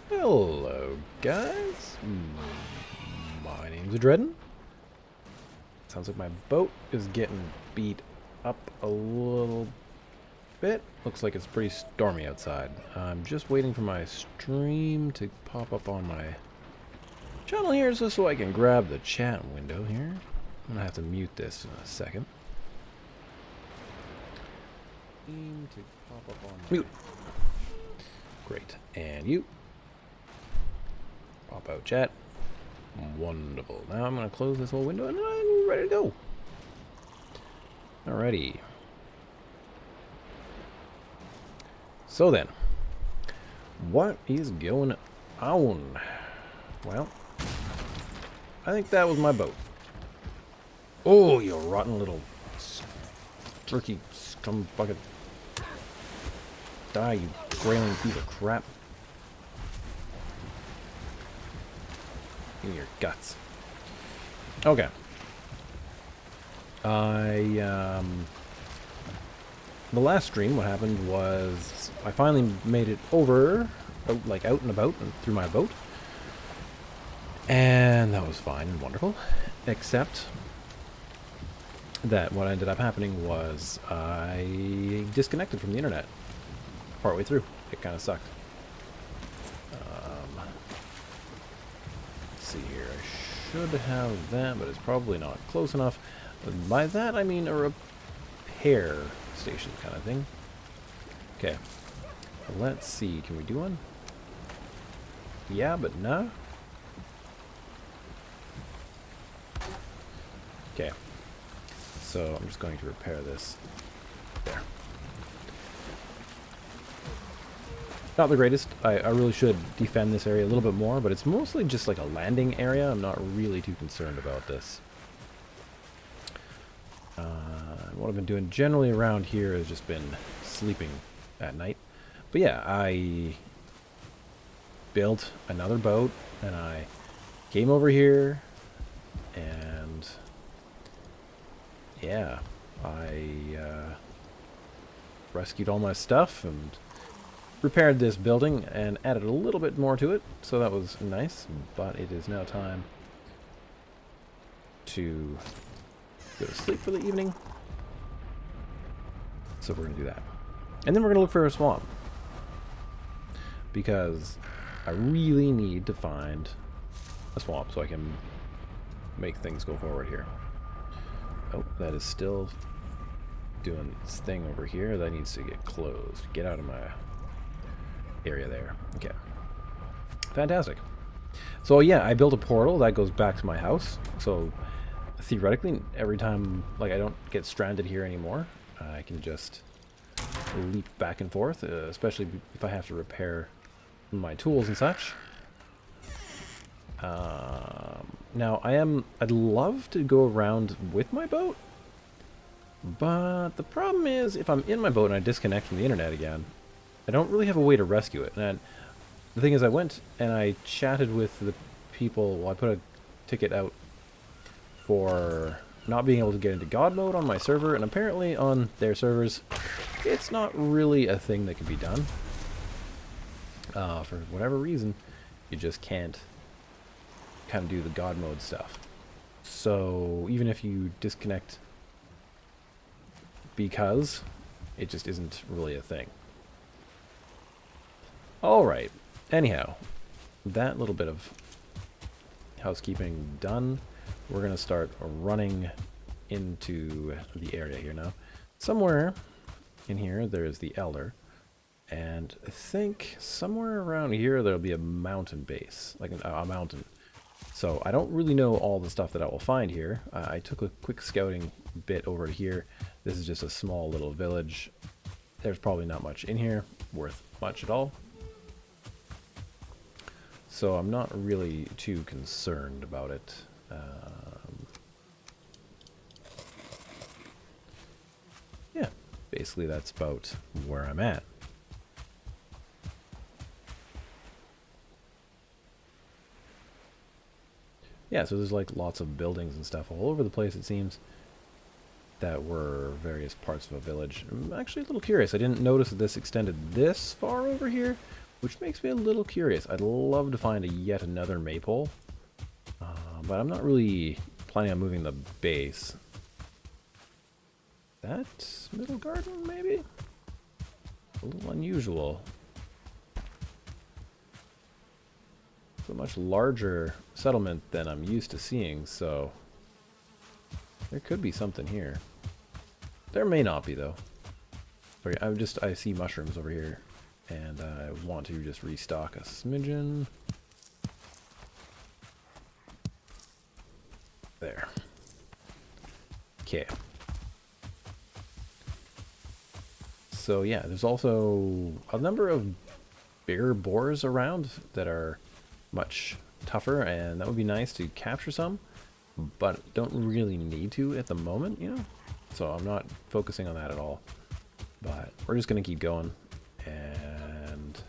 Hello, guys. My name's Adreden. Sounds like my boat is getting beat up a little bit. Looks like it's pretty stormy outside. I'm just waiting for my stream to pop up on my channel here just so I can grab the chat window here. I'm gonna have to mute this in a second. To pop up on mute. Great. And you. Pop out chat. Wonderful. Now I'm going to close this whole window and I'm ready to go. Alrighty. So then, what is going on? Well, I think that was my boat. Oh, you rotten little turkey scum bucket. Die, you grayling piece of crap. Give me your guts. Okay. The last stream, what happened was I finally made it over, out and about and through my boat. And that was fine and wonderful. Except that what ended up happening was I disconnected from the internet partway through. It kind of sucked. Let's see here. I should have that, but it's probably not close enough. By that, I mean a repair station kind of thing. Okay. Let's see. Can we do one? Yeah, but no. Okay. So I'm just going to repair this. There. Not the greatest. I really should defend this area a little bit more, but it's mostly just like a landing area. I'm not really too concerned about this. What I've been doing generally around here has just been sleeping at night. But yeah, I built another boat, and I came over here, and yeah, I rescued all my stuff and repaired this building and added a little bit more to it, so that was nice. But it is now time to go to sleep for the evening. So we're going to do that. And then we're going to look for a swamp. Because I really need to find a swamp so I can make things go forward here. Oh, that is still doing its thing over here. That needs to get closed. Get out of my area there. Okay. Fantastic. So yeah, I built a portal that goes back to my house. So theoretically, every time I don't get stranded here anymore, I can just leap back and forth, especially if I have to repair my tools and such. Now I'd love to go around with my boat, but the problem is if I'm in my boat and I disconnect from the internet again, I don't really have a way to rescue it. And the thing is, I went and I chatted with the people. Well, I put a ticket out for not being able to get into God mode on my server, and apparently on their servers, it's not really a thing that can be done. For whatever reason, you just can't kind of do the God mode stuff. So even if you disconnect, because it just isn't really a thing. Alright, anyhow, that little bit of housekeeping done. We're going to start running into the area here now. Somewhere in here there's the Elder, and I think somewhere around here there'll be a mountain base, like a mountain. So I don't really know all the stuff that I will find here. I took a quick scouting bit over here. This is just a small little village. There's probably not much in here worth much at all. So I'm not really too concerned about it. Yeah, basically that's about where I'm at. Yeah, so there's lots of buildings and stuff all over the place, it seems, that were various parts of a village. I'm actually a little curious. I didn't notice that this extended this far over here, which makes me a little curious. I'd love to find yet another maypole, but I'm not really planning on moving the base. That middle garden, maybe? A little unusual. It's a much larger settlement than I'm used to seeing, so there could be something here. There may not be, though. Sorry, I see mushrooms over here, and I want to just restock a smidgen. There. Okay. So yeah, there's also a number of bigger boars around that are much tougher, and that would be nice to capture some, but don't really need to at the moment, you know? So I'm not focusing on that at all. But we're just going to keep going, and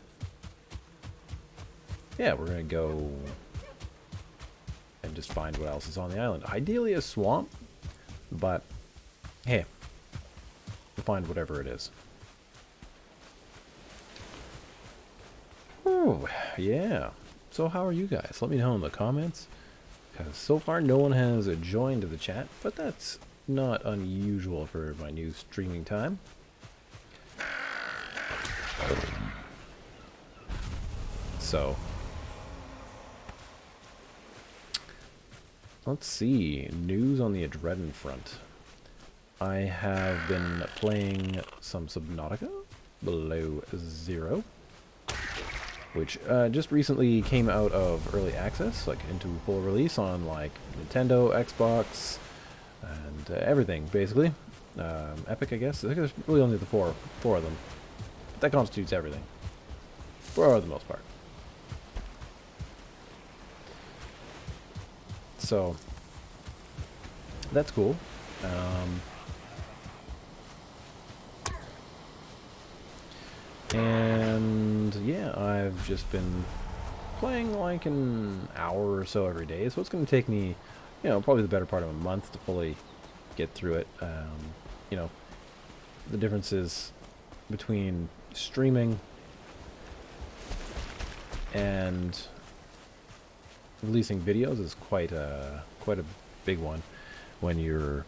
yeah, we're going to go and just find what else is on the island. Ideally a swamp, but hey, we'll find whatever it is. Oh, yeah. So how are you guys? Let me know in the comments, because so far no one has joined the chat, but that's not unusual for my new streaming time. So, let's see. News on the Adreden front. I have been playing some Subnautica Below Zero, which just recently came out of early access, like into full release on like Nintendo, Xbox, and everything basically. Epic, I guess. I think there's really only the four of them. But that constitutes everything, for the most part. So that's cool. And yeah, I've just been playing like an hour or so every day, so it's going to take me, you know, probably the better part of a month to fully get through it. You know, the differences between streaming and releasing videos is quite a big one. When you're,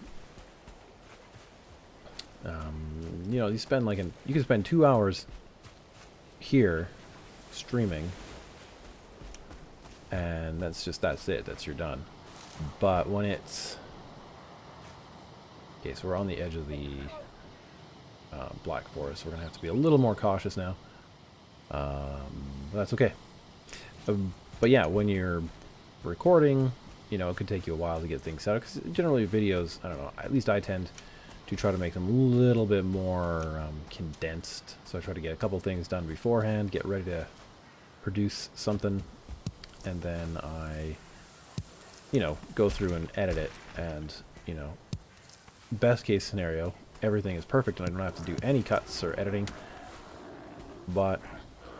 you know, you can spend 2 hours here streaming, and that's it. You're done. But when it's okay, so we're on the edge of the Black Forest. We're gonna have to be a little more cautious now. That's okay. But yeah, when you're recording, you know, it could take you a while to get things set up, because generally videos, I don't know, at least I tend to try to make them a little bit more condensed. So I try to get a couple things done beforehand, get ready to produce something, and then I, you know, go through and edit it, and, you know, best case scenario, everything is perfect and I don't have to do any cuts or editing. But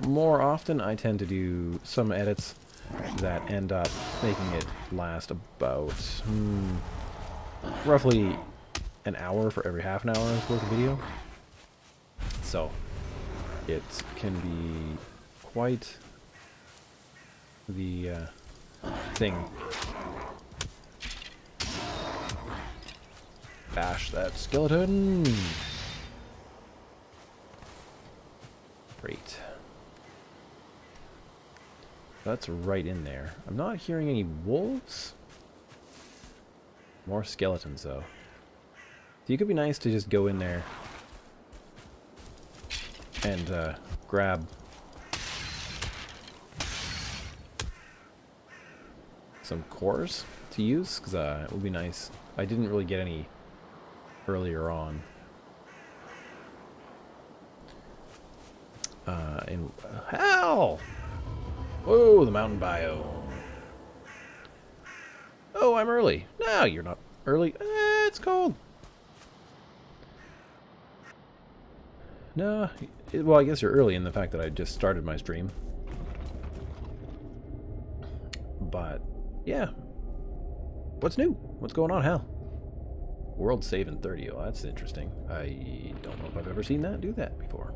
more often I tend to do some edits that end up making it last about roughly an hour for every half an hour's worth of video. So it can be quite the thing. Bash that skeleton. Great. That's right in there. I'm not hearing any wolves. More skeletons, though. So it could be nice to just go in there and grab some cores to use, because it would be nice. I didn't really get any earlier on. Hell! Whoa, the mountain biome. Oh, I'm early. No, you're not early. It's cold. No, well, I guess you're early in the fact that I just started my stream. But, yeah. What's new? What's going on, Hal? World save in 30. Oh, that's interesting. I don't know if I've ever seen that do that before.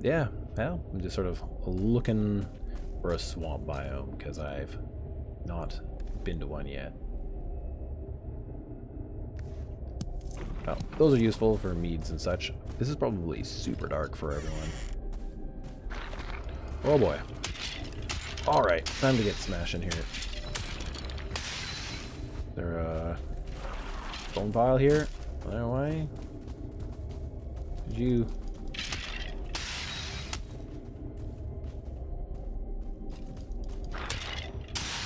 Yeah, well, I'm just sort of looking for a swamp biome because I've not been to one yet. Oh, those are useful for meads and such. This is probably super dark for everyone. Oh boy. Alright, time to get smashing here. Is there a bone pile here? Why? Did you...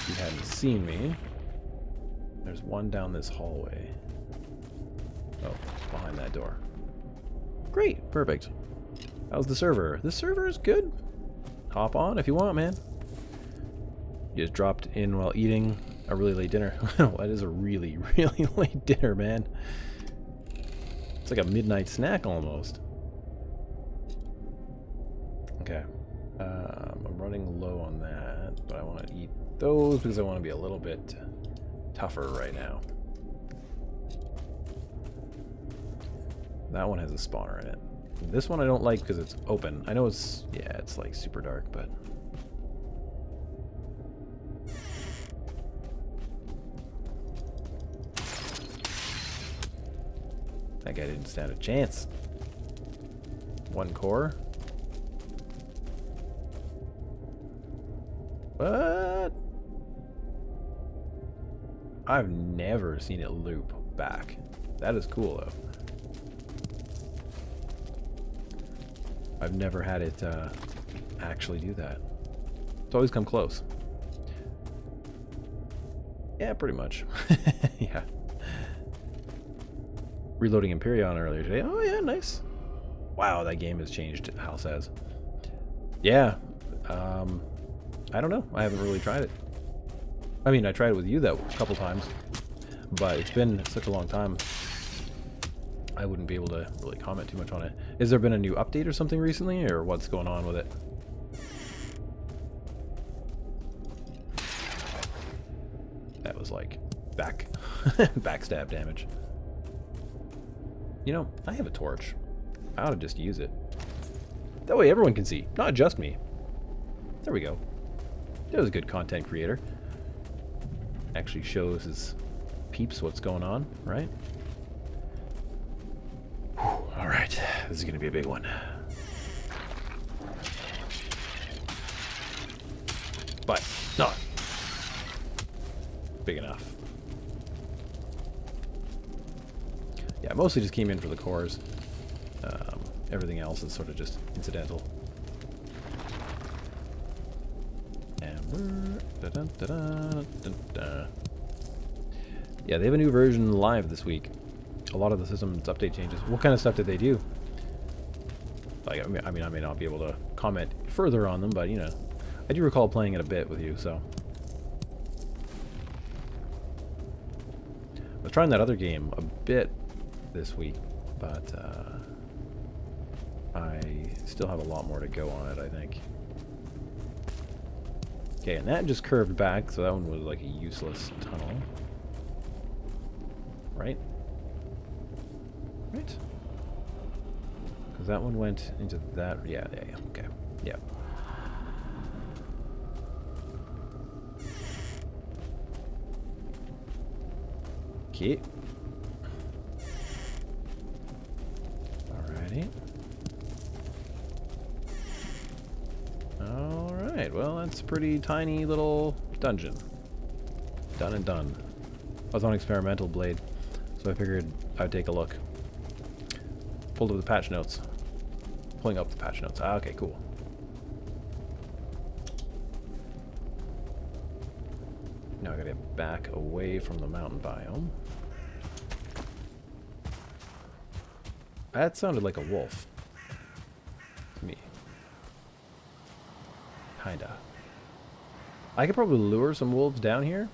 You hadn't seen me. There's one down this hallway. Oh, behind that door. Great, perfect. How's the server? This server is good. Hop on if you want, man. You just dropped in while eating a really late dinner. What is a really, really late dinner, man? It's like a midnight snack almost. Okay. I'm running low on that, but I want to eat those because I want to be a little bit tougher right now. That one has a spawner in it. This one I don't like because it's open. I know it's, yeah, it's like super dark, but... That guy didn't stand a chance. One core. What? I've never seen it loop back. That is cool, though. I've never had it actually do that. It's always come close. Yeah, pretty much. Yeah. Reloading Empyreon earlier today. Oh yeah, nice. Wow, that game has changed, Hal says. Yeah. I don't know. I haven't really tried it. I mean, I tried it with you that a couple times, but it's been such a long time. I wouldn't be able to really comment too much on it. Has there been a new update or something recently, or what's going on with it? That was like backstab damage. You know, I have a torch. I ought to just use it. That way everyone can see, not just me. There we go. That was a good content creator. Actually shows his peeps what's going on, right? Alright, this is going to be a big one. But not big enough. Yeah, I mostly just came in for the cores. Everything else is sort of just incidental. Amber. Yeah, they have a new version live this week. A lot of the system's update changes. What kind of stuff did they do? Like, I mean, I may not be able to comment further on them, but you know, I do recall playing it a bit with you. So, I was trying that other game a bit this week, but I still have a lot more to go on it, I think. Okay, and that just curved back, so that one was like a useless tunnel. Right? Right? Because that one went into that... Yeah, okay. Yeah. Okay. Alrighty. Alright, well, that's a pretty tiny little dungeon. Done and done. I was on experimental blade, so I figured I'd take a look. Pulled up the patch notes. Pulling up the patch notes. Ah, okay, cool. Now I gotta get back away from the mountain biome. That sounded like a wolf. To me. Kinda. I could probably lure some wolves down here.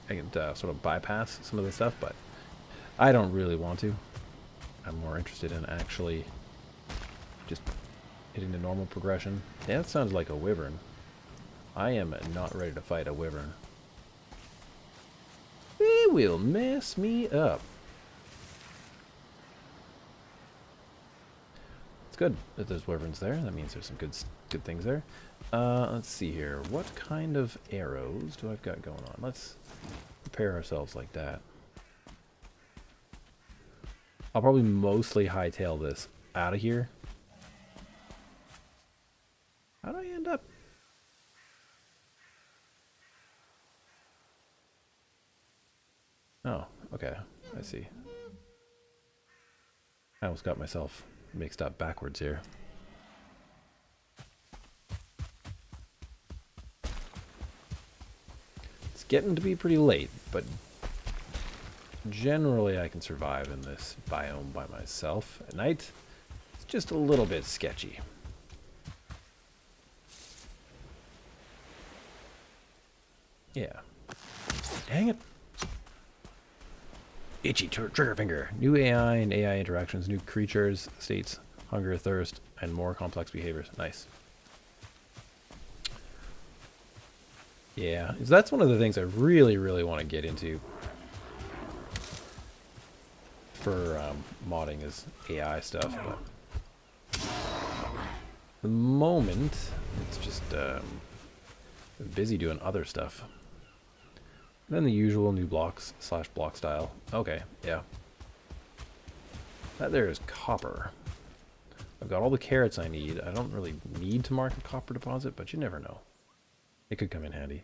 I could sort of bypass some of the stuff, but I don't really want to. I'm more interested in actually just hitting the normal progression. Yeah, that sounds like a wyvern. I am not ready to fight a wyvern. It will mess me up. good that there's wyverns there. That means there's some good things there. Let's see here. What kind of arrows do I've got going on? Let's prepare ourselves like that. I'll probably mostly hightail this out of here. How do I end up? Oh, okay. I see. I almost got myself mixed up backwards here. It's getting to be pretty late, but generally I can survive in this biome by myself. At night, it's just a little bit sketchy. Yeah. Dang it. Itchy trigger finger. New AI and AI interactions, new creatures, states, hunger, thirst, and more complex behaviors. Nice. Yeah, that's one of the things I really, really want to get into for modding is AI stuff, but at the moment, it's just busy doing other stuff. And then the usual new blocks / block style. Okay, yeah. That there is copper. I've got all the carrots I need. I don't really need to mark a copper deposit, but you never know. It could come in handy.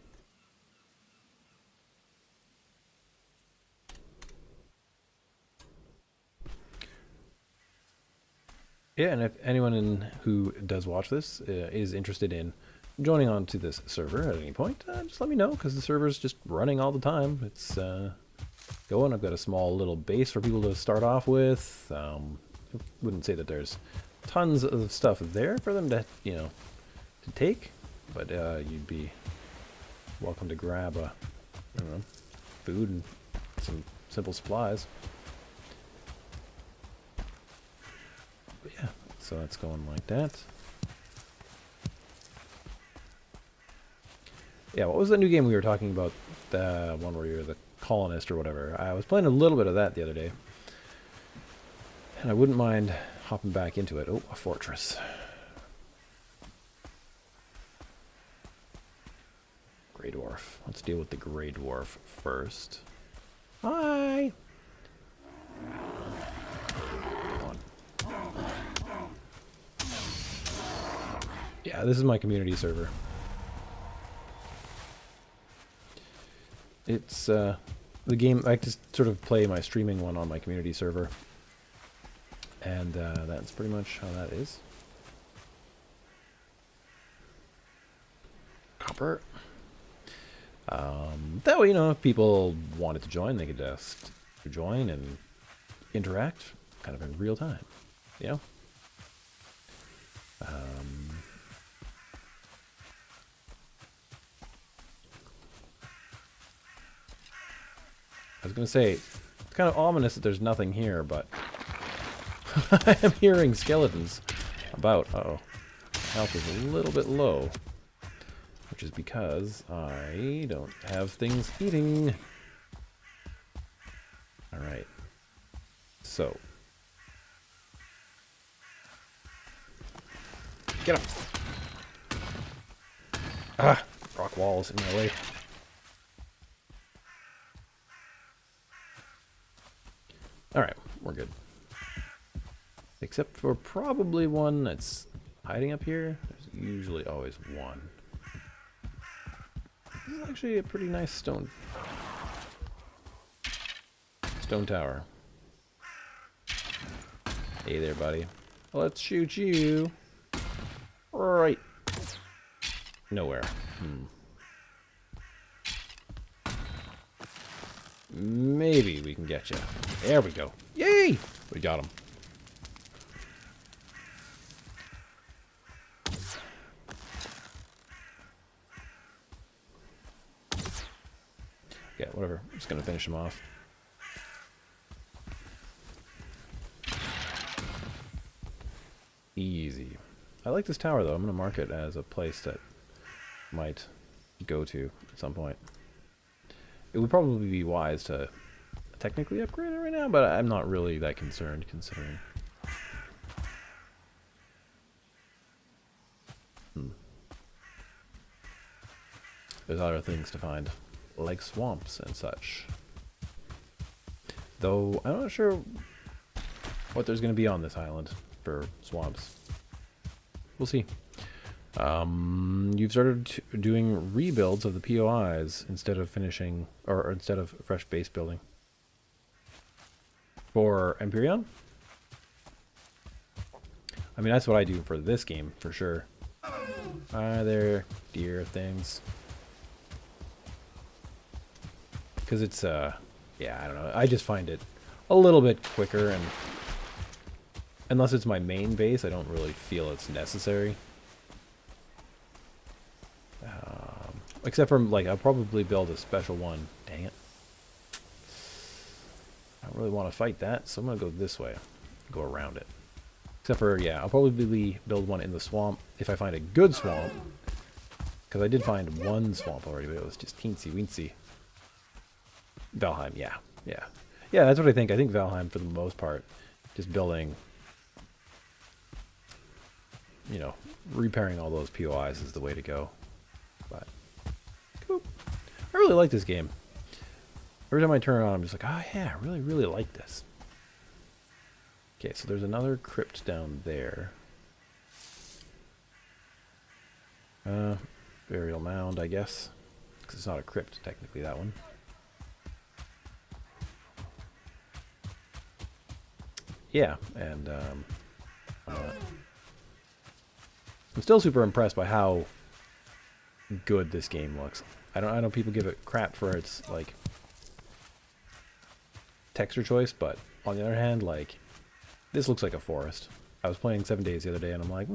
Yeah, and if anyone who does watch this is interested in joining on to this server at any point, just let me know, because the server's just running all the time. It's going. I've got a small little base for people to start off with. I wouldn't say that there's tons of stuff there for them to, you know, to take, but you'd be welcome to grab I don't know, food and some simple supplies. But yeah, so that's going like that. Yeah, what was the new game we were talking about? The one where you're the colonist or whatever. I was playing a little bit of that the other day. And I wouldn't mind hopping back into it. Oh, a fortress. Grey Dwarf. Let's deal with the Grey Dwarf first. Hi! Come on. Yeah, this is my community server. It's the game. I just sort of play my streaming one on my community server, and that's pretty much how that is. Copper. That way, you know, if people wanted to join, they could just join and interact, kind of in real time. You know. I was going to say, it's kind of ominous that there's nothing here, but I am hearing skeletons about. Uh-oh. Health is a little bit low, which is because I don't have things eating. Alright. So. Get him! Ah! Rock walls in my way. Alright, we're good. Except for probably one that's hiding up here. There's usually always one. This is actually a pretty nice stone tower. Hey there, buddy. Let's shoot you. Right. Nowhere. Maybe we can get you. There we go. Yay! We got him. Yeah, whatever. I'm just gonna finish him off. Easy. I like this tower, though. I'm gonna mark it as a place that might go to at some point. It would probably be wise to technically upgrade it right now, but I'm not really that concerned, considering. there's other things to find, like swamps and such. Though, I'm not sure what there's going to be on this island for swamps. We'll see. You've started doing rebuilds of the POIs instead of finishing, or instead of fresh base building. For Empyrean? I mean, that's what I do for this game, for sure. They're deer things. Because it's, yeah, I don't know. I just find it a little bit quicker, and unless it's my main base, I don't really feel it's necessary. Except for, like, I'll probably build a special one. Dang it. I don't really want to fight that, so I'm going to go this way. Go around it. Except for, yeah, I'll probably build one in the swamp if I find a good swamp. Because I did find one swamp already, but it was just teensy-weensy. Valheim, yeah. Yeah. Yeah, that's what I think. I think Valheim, for the most part, just building, you know, repairing all those POIs is the way to go. But, cool. I really like this game. Every time I turn it on, I'm just like, oh yeah, I really, really like this. Okay, so there's another crypt down there. Burial mound, I guess. Because it's not a crypt, technically, that one. Yeah, and I'm still super impressed by how good this game looks. I know people give it crap for its, like, texture choice, but on the other hand, like, this looks like a forest. I was playing 7 Days the other day, and I'm like,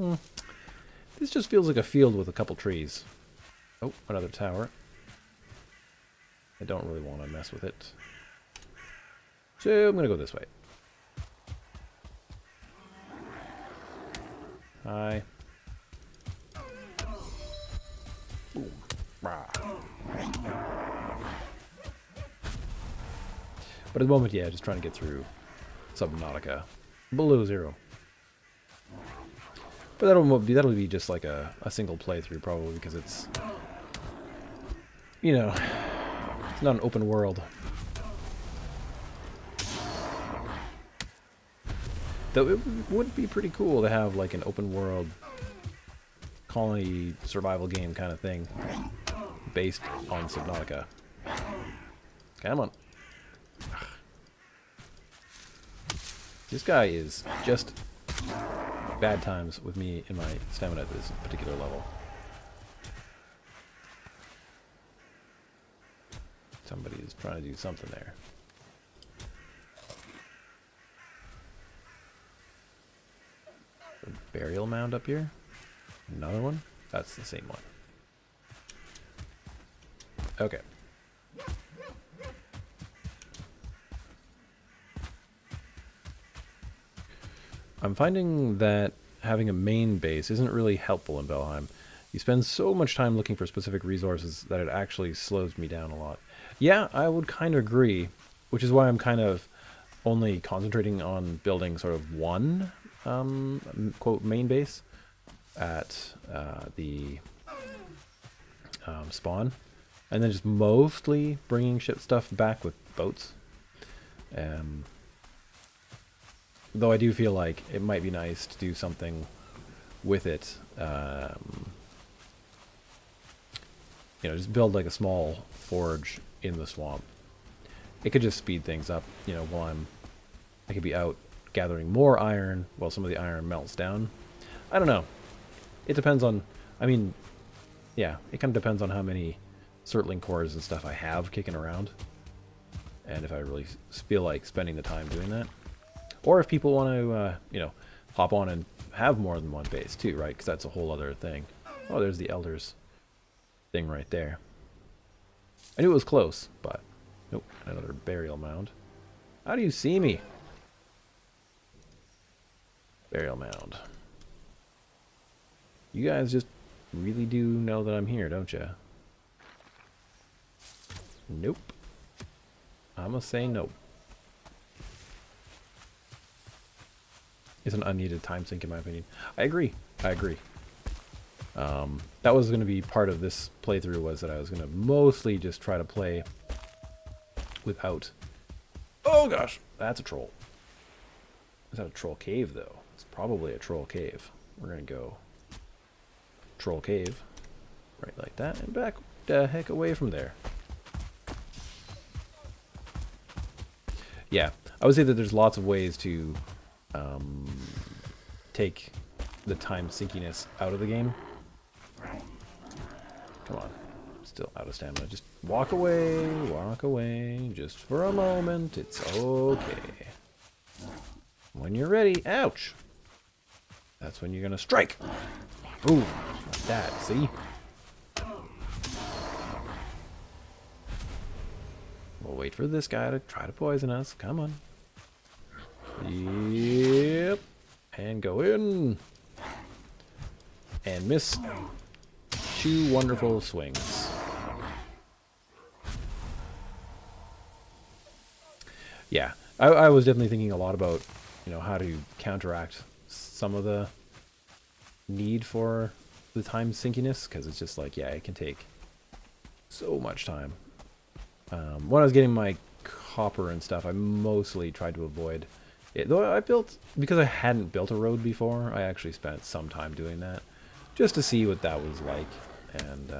this just feels like a field with a couple trees. Oh, another tower. I don't really want to mess with it. So I'm going to go this way. Hi. Ooh. Rah. But at the moment, yeah, just trying to get through Subnautica below zero. But that'll be just like a single playthrough probably, because it's, you know, it's not an open world. Though it would be pretty cool to have like an open world colony survival game kind of thing based on Subnautica. Come on. This guy is just bad times with me in my stamina at this particular level. Somebody's trying to do something there. A burial mound up here? Another one? That's the same one. Okay. I'm finding that having a main base isn't really helpful in Valheim. You spend so much time looking for specific resources that it actually slows me down a lot. Yeah, I would kind of agree, which is why I'm kind of only concentrating on building sort of one, quote, main base at the spawn, and then just mostly bringing ship stuff back with boats. Though I do feel like it might be nice to do something with it. You know, just build like a small forge in the swamp. It could just speed things up, you know, while I could be out gathering more iron while some of the iron melts down. I don't know. It depends on, I mean, yeah, it kind of depends on how many Surtling cores and stuff I have kicking around. And if I really feel like spending the time doing that. Or if people want to, you know, hop on and have more than one base too, right? Because that's a whole other thing. Oh, there's the Elders thing right there. I knew it was close, but nope, another burial mound. How do you see me? Burial mound. You guys just really do know that I'm here, don't you? Nope. I'm gonna say nope. It's an unneeded time sink in my opinion. I agree. I agree. That was going to be part of this playthrough, was that I was going to mostly just try to play without... Oh gosh, that's a troll. Is that a troll cave, though? It's probably a troll cave. We're going to go troll cave, right like that, and back the heck away from there. Yeah, I would say that there's lots of ways to take the time sinkiness out of the game. Come on. Still out of stamina. Just walk away, just for a moment. It's okay. When you're ready, ouch! That's when you're gonna strike! Ooh, like that, see? We'll wait for this guy to try to poison us. Come on. Yep. And go in. And miss. 2 wonderful swings. Yeah, I was definitely thinking a lot about, you know, how to counteract some of the need for the time sinkiness, because it's just like, yeah, it can take so much time. When I was getting my copper and stuff, I mostly tried to avoid it. Though I built, because I hadn't built a road before, I actually spent some time doing that, just to see what that was like, and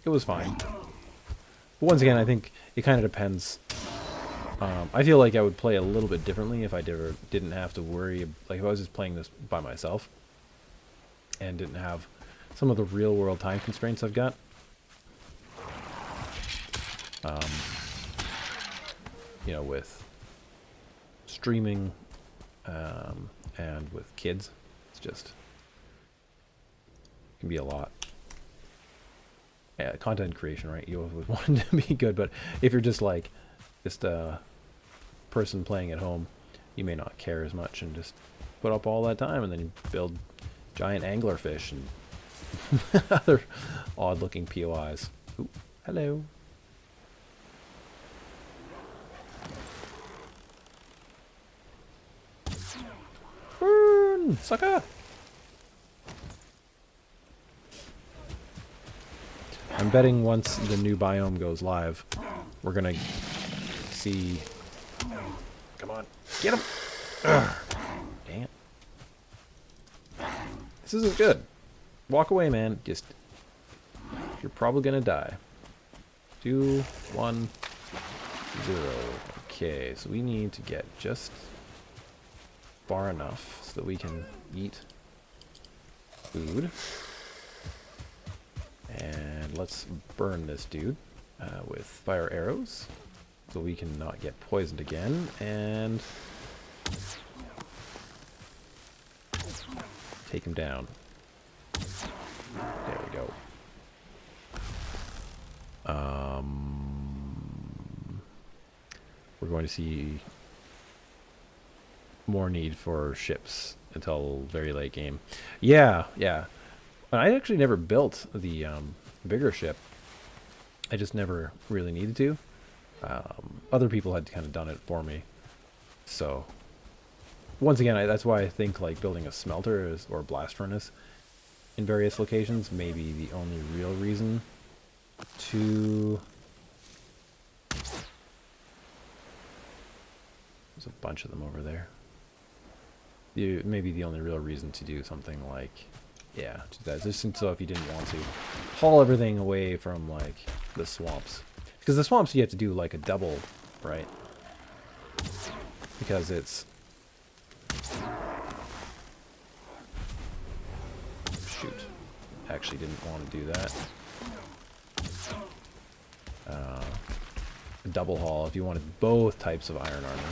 it was fine. But once again, I think it kind of depends. I feel like I would play a little bit differently if I didn't have to worry, like if I was just playing this by myself and didn't have some of the real world time constraints I've got. You know, with streaming and with kids, it's just, it can be a lot. Yeah, content creation, right? You always want it to be good, but if you're just like, just a person playing at home, you may not care as much and just put up all that time, and then you build giant anglerfish and other odd-looking POIs. Ooh, hello. Burn, sucker! I'm betting once the new biome goes live, we're gonna see... Come on, get him! Ugh. Dang it. This isn't good. Walk away, man. Just... You're probably gonna die. 2, 1, 0. Okay, so we need to get just far enough so that we can eat food. And let's burn this dude with fire arrows so we can not get poisoned again. And take him down. There we go. We're going to see more need for ships until very late game. Yeah, yeah. I actually never built the bigger ship. I just never really needed to. Other people had kind of done it for me. So, once again, that's why I think like building a smelter or blast furnace in various locations may be the only real reason to... There's a bunch of them over there. Maybe the only real reason to do something like... Yeah, just so if you didn't want to haul everything away from, like, the swamps. Because the swamps you have to do, like, a double, right? Because it's... Shoot. Actually didn't want to do that. A double haul if you wanted both types of iron armor.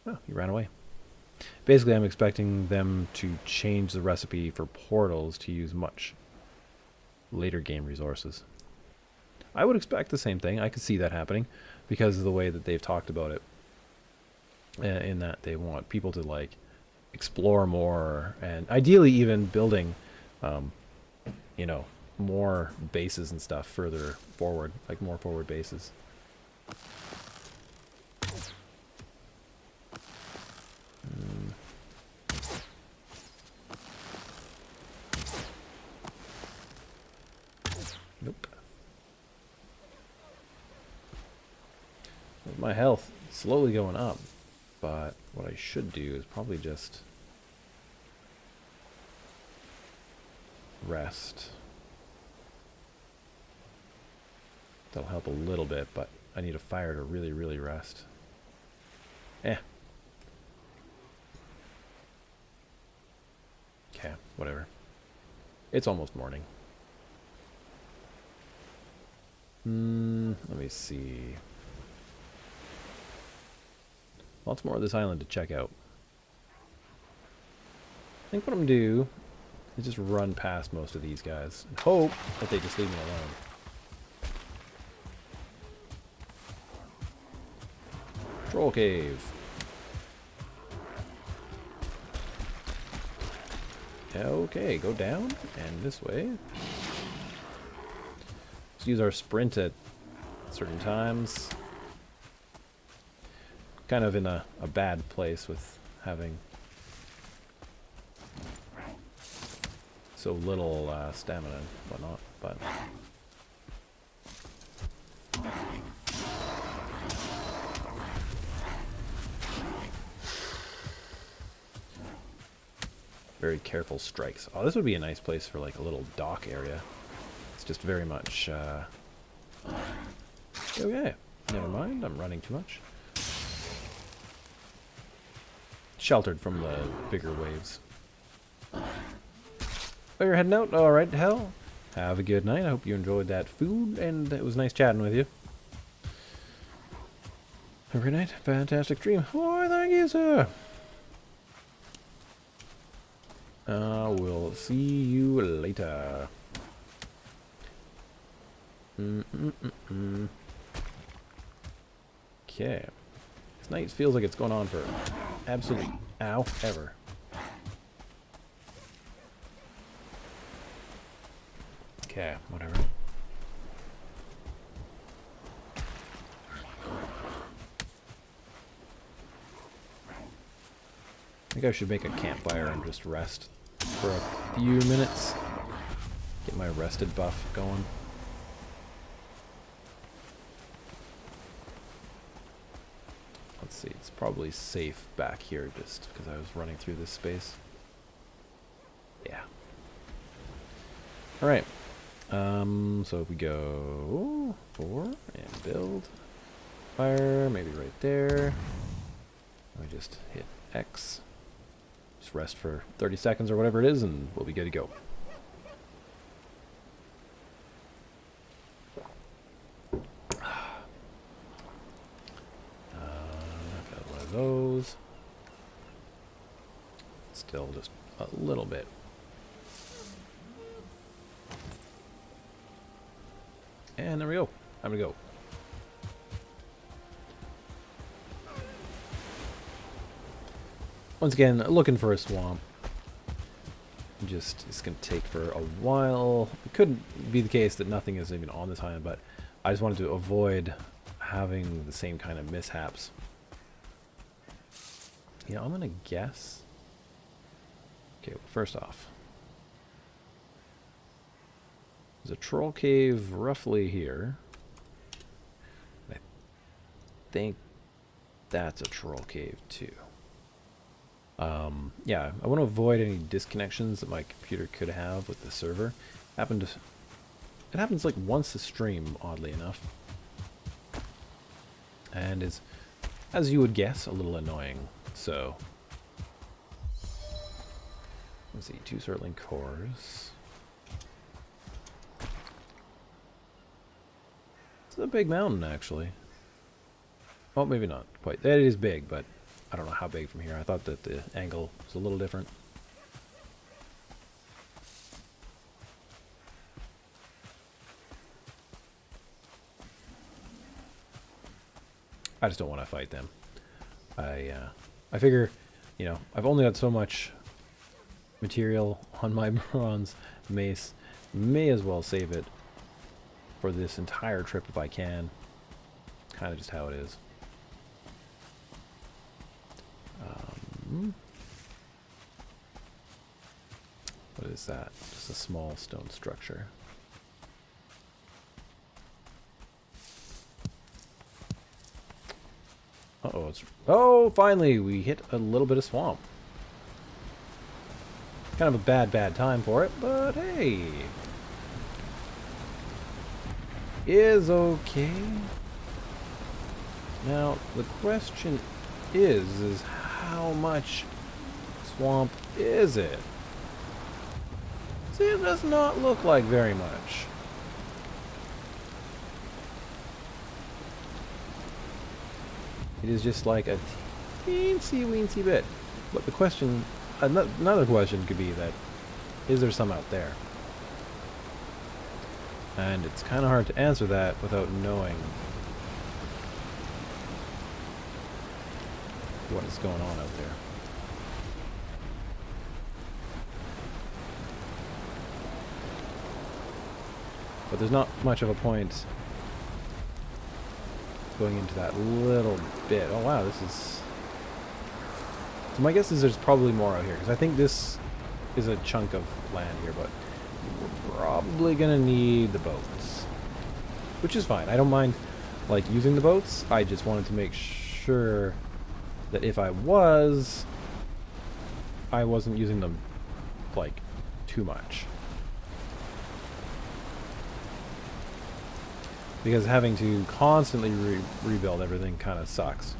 Oh, he ran away. Basically, I'm expecting them to change the recipe for portals to use much later game resources. I would expect the same thing. I could see that happening because of the way that they've talked about it. In that they want people to, like, explore more and ideally even building, you know, more bases and stuff further forward, like more forward bases. my health slowly going up, but what I should do is probably just rest. That'll help a little bit, but I need a fire to really, really rest. Okay, whatever. It's almost morning. Let me see. Lots more of this island to check out. I think what I'm gonna do is just run past most of these guys and hope that they just leave me alone. Troll cave. Okay, go down and this way. Let's use our sprint at certain times. Kind of in a bad place with having so little stamina and whatnot, but very careful strikes. Oh, this would be a nice place for like a little dock area. It's just very much okay, never mind, I'm running too much. Sheltered from the bigger waves. Oh, you're heading out? Alright, hell. Have a good night. I hope you enjoyed that food, and it was nice chatting with you. Have a good night. Fantastic stream. Oh, thank you, sir. We'll see you later. Okay. This night feels like it's going on for absolutely ever. Okay, whatever. I think I should make a campfire and just rest for a few minutes. Get my rested buff going. Let's see, it's probably safe back here just because I was running through this space. Yeah. Alright. So if we go 4 and build fire, maybe right there. We just hit X. Just rest for 30 seconds or whatever it is, and we'll be good to go. Got one of those. Still just a little bit. And there we go. Time to go. Once again, looking for a swamp. It's going to take for a while. It could be the case that nothing is even on this island, but I just wanted to avoid having the same kind of mishaps. Yeah, I'm going to guess. Okay, well, first off. There's a troll cave roughly here. I think that's a troll cave too. Yeah, I want to avoid any disconnections that my computer could have with the server. It happens like once a stream, oddly enough. And is, as you would guess, a little annoying. So, let's see, 2 Surtling cores. It's a big mountain, actually. Oh, maybe not quite. That is big, but I don't know how big from here. I thought that the angle was a little different. I just don't want to fight them. I figure, you know, I've only got so much material on my bronze mace. May as well save it for this entire trip if I can. Kind of just how it is. What is that? Just a small stone structure. Uh-oh, oh, finally, we hit a little bit of swamp. Kind of a bad time for it, but hey. Is okay. Now, the question is how much swamp is it? See, it does not look like very much. It is just like a teensy-weensy bit. But the question, another question could be that, is there some out there? And it's kind of hard to answer that without knowing what is going on out there. But there's not much of a point going into that little bit. Oh wow, this is... So my guess is there's probably more out here, because I think this is a chunk of land here, but we're probably gonna need the boats. Which is fine. I don't mind, like, using the boats. I just wanted to make sure that if I wasn't using them, like, too much. Because having to constantly rebuild everything kind of sucks.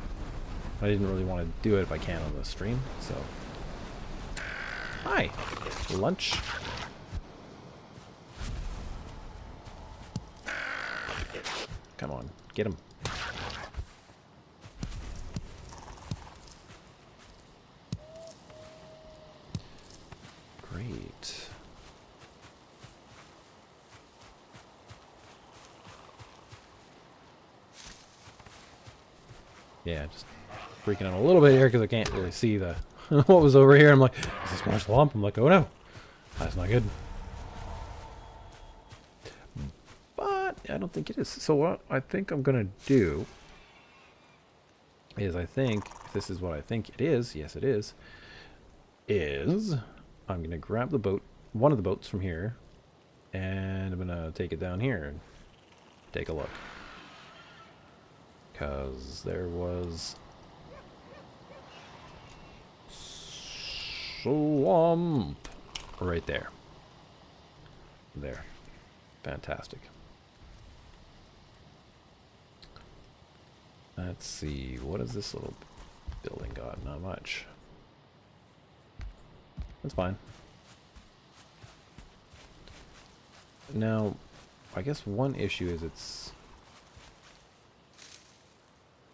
I didn't really want to do it if I can on the stream, so... Hi! Lunch. Come on, get him. Great. Yeah, just freaking out a little bit here because I can't really see the what was over here. I'm like, is this more swamp? I'm like, oh no, that's not good. But I don't think it is. So what I think I'm gonna do is, I think if this is what I think it is, yes it is I'm gonna grab the boat, one of the boats from here, and I'm gonna take it down here and take a look. Because there was swamp right there. There. Fantastic. Let's see, what has this little building got? Not much. That's fine. Now, I guess one issue is it's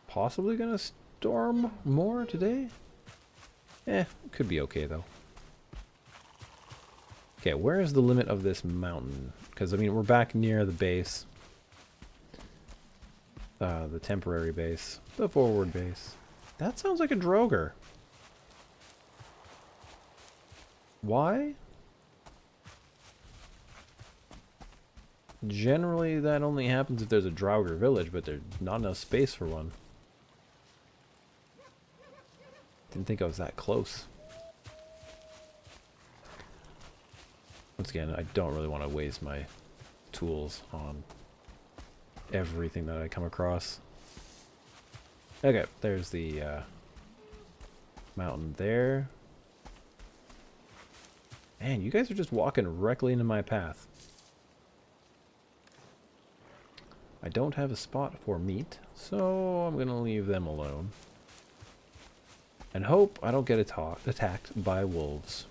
possibly gonna storm more today? Could be okay though. Okay, where is the limit of this mountain? Because, I mean, we're back near the base. The temporary base. The forward base. That sounds like a Droger. Why? Generally, that only happens if there's a Draugr village, but there's not enough space for one. Didn't think I was that close. Once again, I don't really want to waste my tools on everything that I come across. Okay, there's the mountain there. Man, you guys are just walking directly into my path. I don't have a spot for meat, so I'm gonna leave them alone. And hope I don't get attacked by wolves.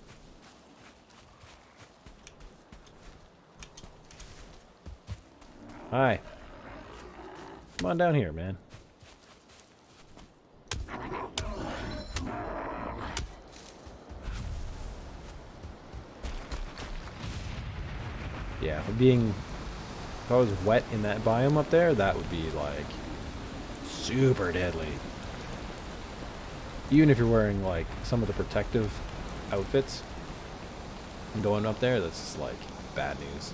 Hi. Come on down here, man. Yeah, if I was wet in that biome up there, that would be like super deadly. Even if you're wearing like some of the protective outfits and going up there, that's just like bad news.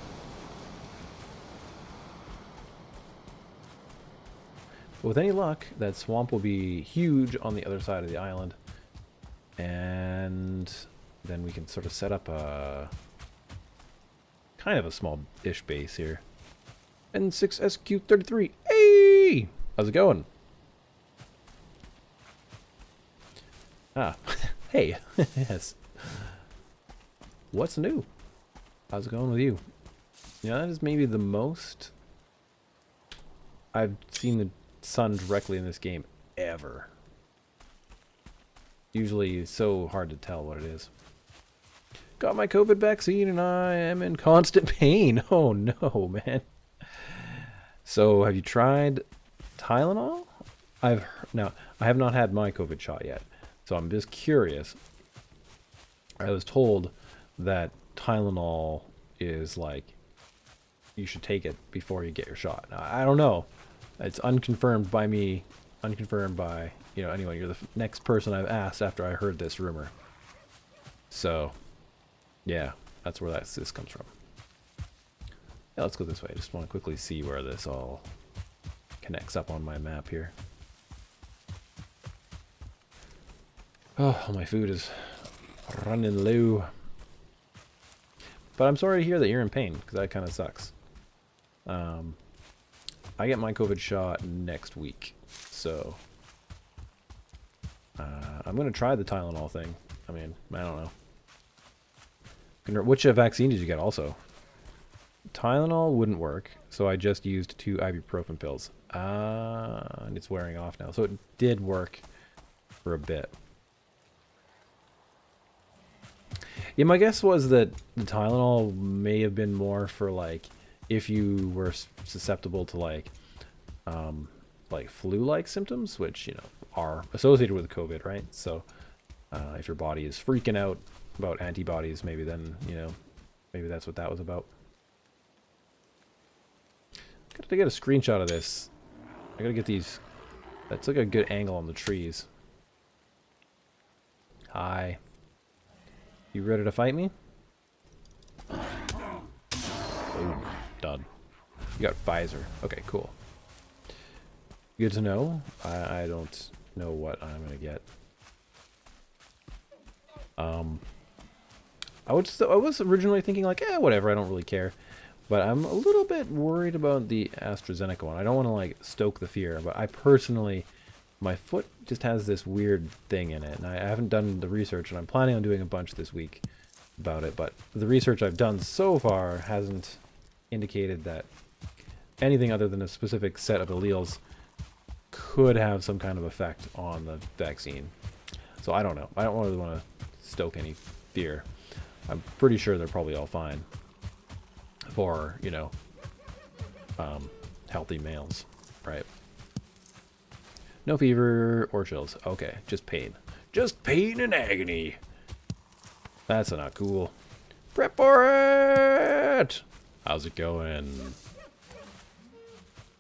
But with any luck, that swamp will be huge on the other side of the island. And then we can sort of set up a kind of a small-ish base here. N6SQ33. Hey! How's it going? Ah, hey, yes. What's new? How's it going with you? Yeah, that is maybe the most I've seen the sun directly in this game ever. Usually it's so hard to tell what it is. Got my COVID vaccine and I am in constant pain. Oh no, man. So have you tried Tylenol? Now, I have not had my COVID shot yet. So I'm just curious. I was told that Tylenol is like, you should take it before you get your shot. Now, I don't know. It's unconfirmed by me, unconfirmed by, anyone. You're the next person I've asked after I heard this rumor. So, yeah, that's where this comes from. Yeah, let's go this way. I just want to quickly see where this all connects up on my map here. Oh, my food is running low. But I'm sorry to hear that you're in pain, because that kind of sucks. I get my COVID shot next week, so I'm going to try the Tylenol thing. I mean, I don't know. Which vaccine did you get also? Tylenol wouldn't work, so I just used 2 ibuprofen pills. And it's wearing off now, so it did work for a bit. Yeah, my guess was that the Tylenol may have been more for, like, if you were susceptible to, like flu-like symptoms, which, are associated with COVID, right? So, if your body is freaking out about antibodies, maybe then, maybe that's what that was about. Gotta get a screenshot of this. I gotta get these. That's like a good angle on the trees. Hi. You ready to fight me? Oh, done. You got Pfizer. Okay, cool. Good to know. I don't know what I'm gonna get. I was originally thinking like, whatever, I don't really care. But I'm a little bit worried about the AstraZeneca one. I don't want to like stoke the fear, but I personally, my foot just has this weird thing in it, and I haven't done the research, and I'm planning on doing a bunch this week about it, but the research I've done so far hasn't indicated that anything other than a specific set of alleles could have some kind of effect on the vaccine. So I don't know. I don't really want to stoke any fear. I'm pretty sure they're probably all fine for, healthy males, right? No fever or chills. Okay, just pain. Just pain and agony. That's not cool. Prep for it! How's it going?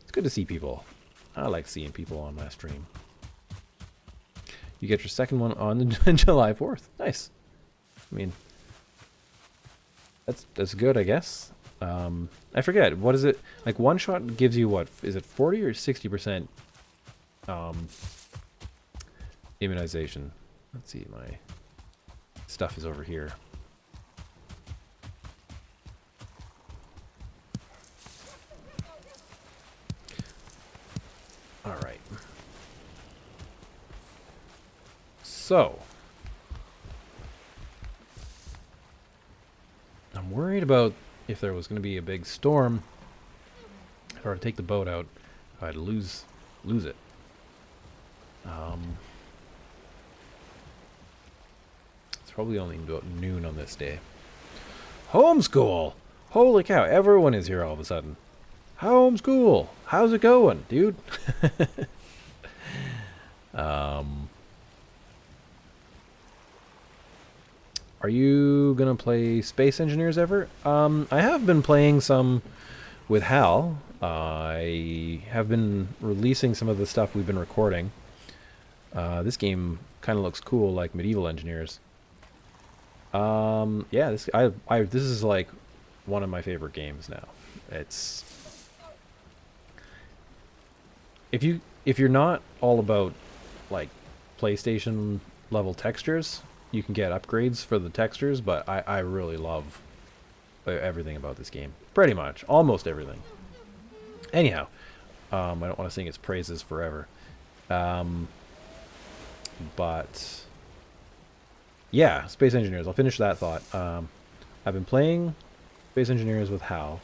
It's good to see people. I like seeing people on my stream. You get your second one on July 4th. Nice. I mean, that's good, I guess. I forget. What is it? Like, one shot gives you what? Is it 40 or 60% immunization? Let's see. My stuff is over here. All right. So, I'm worried about if there was going to be a big storm, if I were to take the boat out, I'd lose it. It's probably only about noon on this day. Homeschool! Holy cow, everyone is here all of a sudden. Homeschool! How's it going, dude? Are you gonna play Space Engineers ever? I have been playing some with Hal. I have been releasing some of the stuff we've been recording. This game kind of looks cool, like Medieval Engineers. Yeah, this is like one of my favorite games now. It's if you're not all about like PlayStation level textures, you can get upgrades for the textures, but I really love everything about this game. Pretty much. Almost everything. Anyhow, I don't want to sing its praises forever. But Yeah, Space Engineers. I'll finish that thought. I've been playing Space Engineers with Hal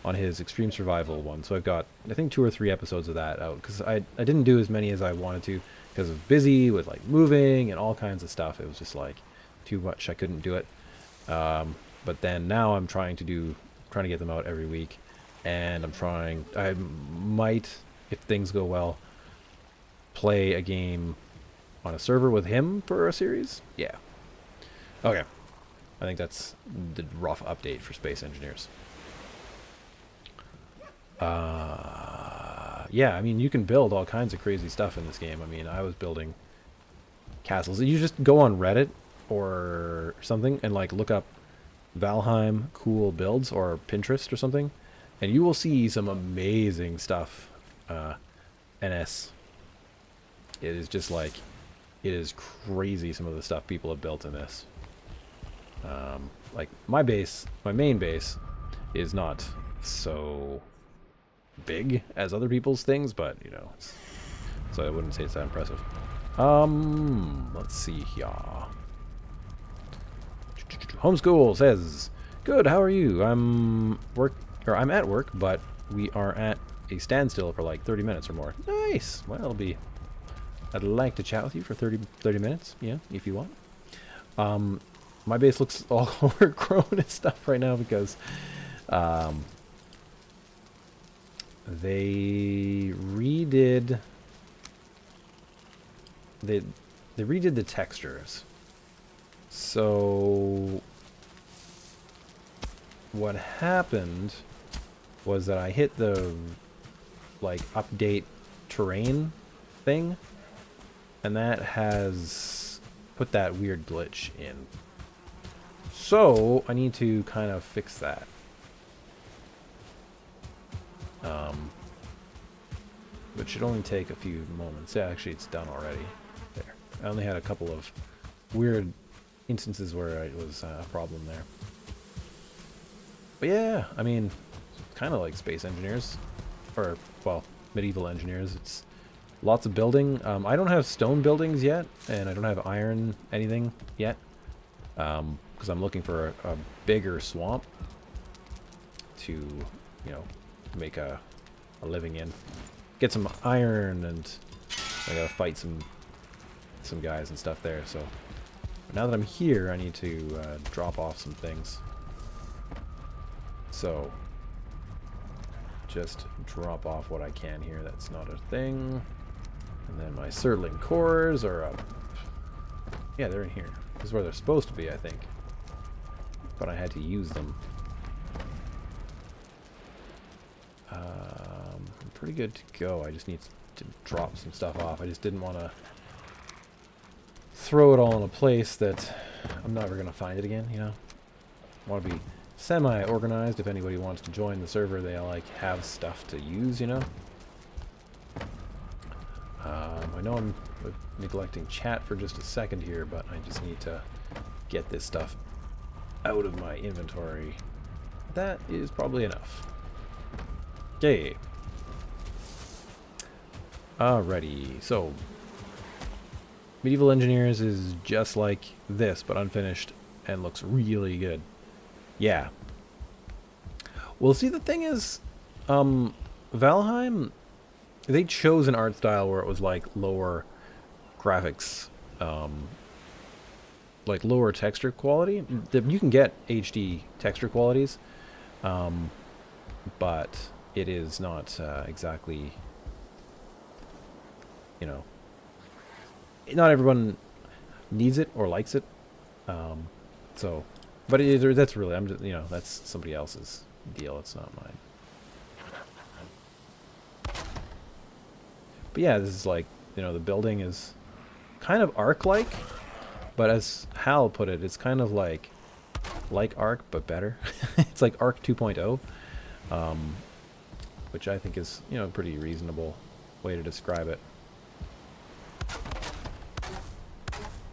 on his Extreme Survival one, so I've got, I think, 2 or 3 episodes of that out, because I didn't do as many as I wanted to, because I was busy with, like, moving and all kinds of stuff. It was just, like, too much. I couldn't do it. But then now I'm trying to get them out every week, and I might, if things go well, play a game on a server with him for a series. Yeah. Okay. I think that's the rough update for Space Engineers. Yeah, I mean, you can build all kinds of crazy stuff in this game. I mean, I was building castles. You just go on Reddit or something and, like, look up Valheim cool builds, or Pinterest or something, and you will see some amazing stuff. NS. It is just like, it is crazy some of the stuff people have built in this. Like, my main base is not so big as other people's things, but, you know, so I wouldn't say it's that impressive. Let's see here. Homeschool says, good, how are you? I'm at work, but we are at a standstill for like 30 minutes or more. Nice. Well, I'd like to chat with you for 30 minutes, yeah, if you want. My base looks all overgrown and stuff right now because they redid the textures. So what happened was that I hit the, like, update terrain thing, and that has put that weird glitch in. So I need to kind of fix that. Which should only take a few moments. Yeah, actually it's done already. There. I only had a couple of weird instances where it was a problem there. But yeah, I mean, kind of like Space Engineers, or, well, Medieval Engineers. It's lots of building. I don't have stone buildings yet, and I don't have iron anything yet, because I'm looking for a bigger swamp to, you know, make a living in. Get some iron, and I gotta fight some guys and stuff there. So now that I'm here, I need to drop off some things. So just drop off what I can here. That's not a thing. And then my Surtling cores are up. Yeah, they're in here. This is where they're supposed to be, I think. But I had to use them. I'm pretty good to go. I just need to drop some stuff off. I just didn't want to throw it all in a place that I'm never going to find it again, you know? I want to be semi-organized. If anybody wants to join the server, they, like, have stuff to use, you know? I know I'm neglecting chat for just a second here, but I just need to get this stuff out of my inventory. That is probably enough. Okay. Alrighty, so Medieval Engineers is just like this, but unfinished, and looks really good. Yeah. Well, see, the thing is, Valheim, they chose an art style where it was like lower graphics, like lower texture quality. You can get HD texture qualities, but it is not exactly, you know, not everyone needs it or likes it. So, but that's really, I'm just, you know, that's somebody else's deal. It's not mine. But yeah, this is like, you know, the building is kind of Ark-like, but as Hal put it, it's kind of like Ark, but better. It's like Ark 2.0, which I think is, you know, a pretty reasonable way to describe it.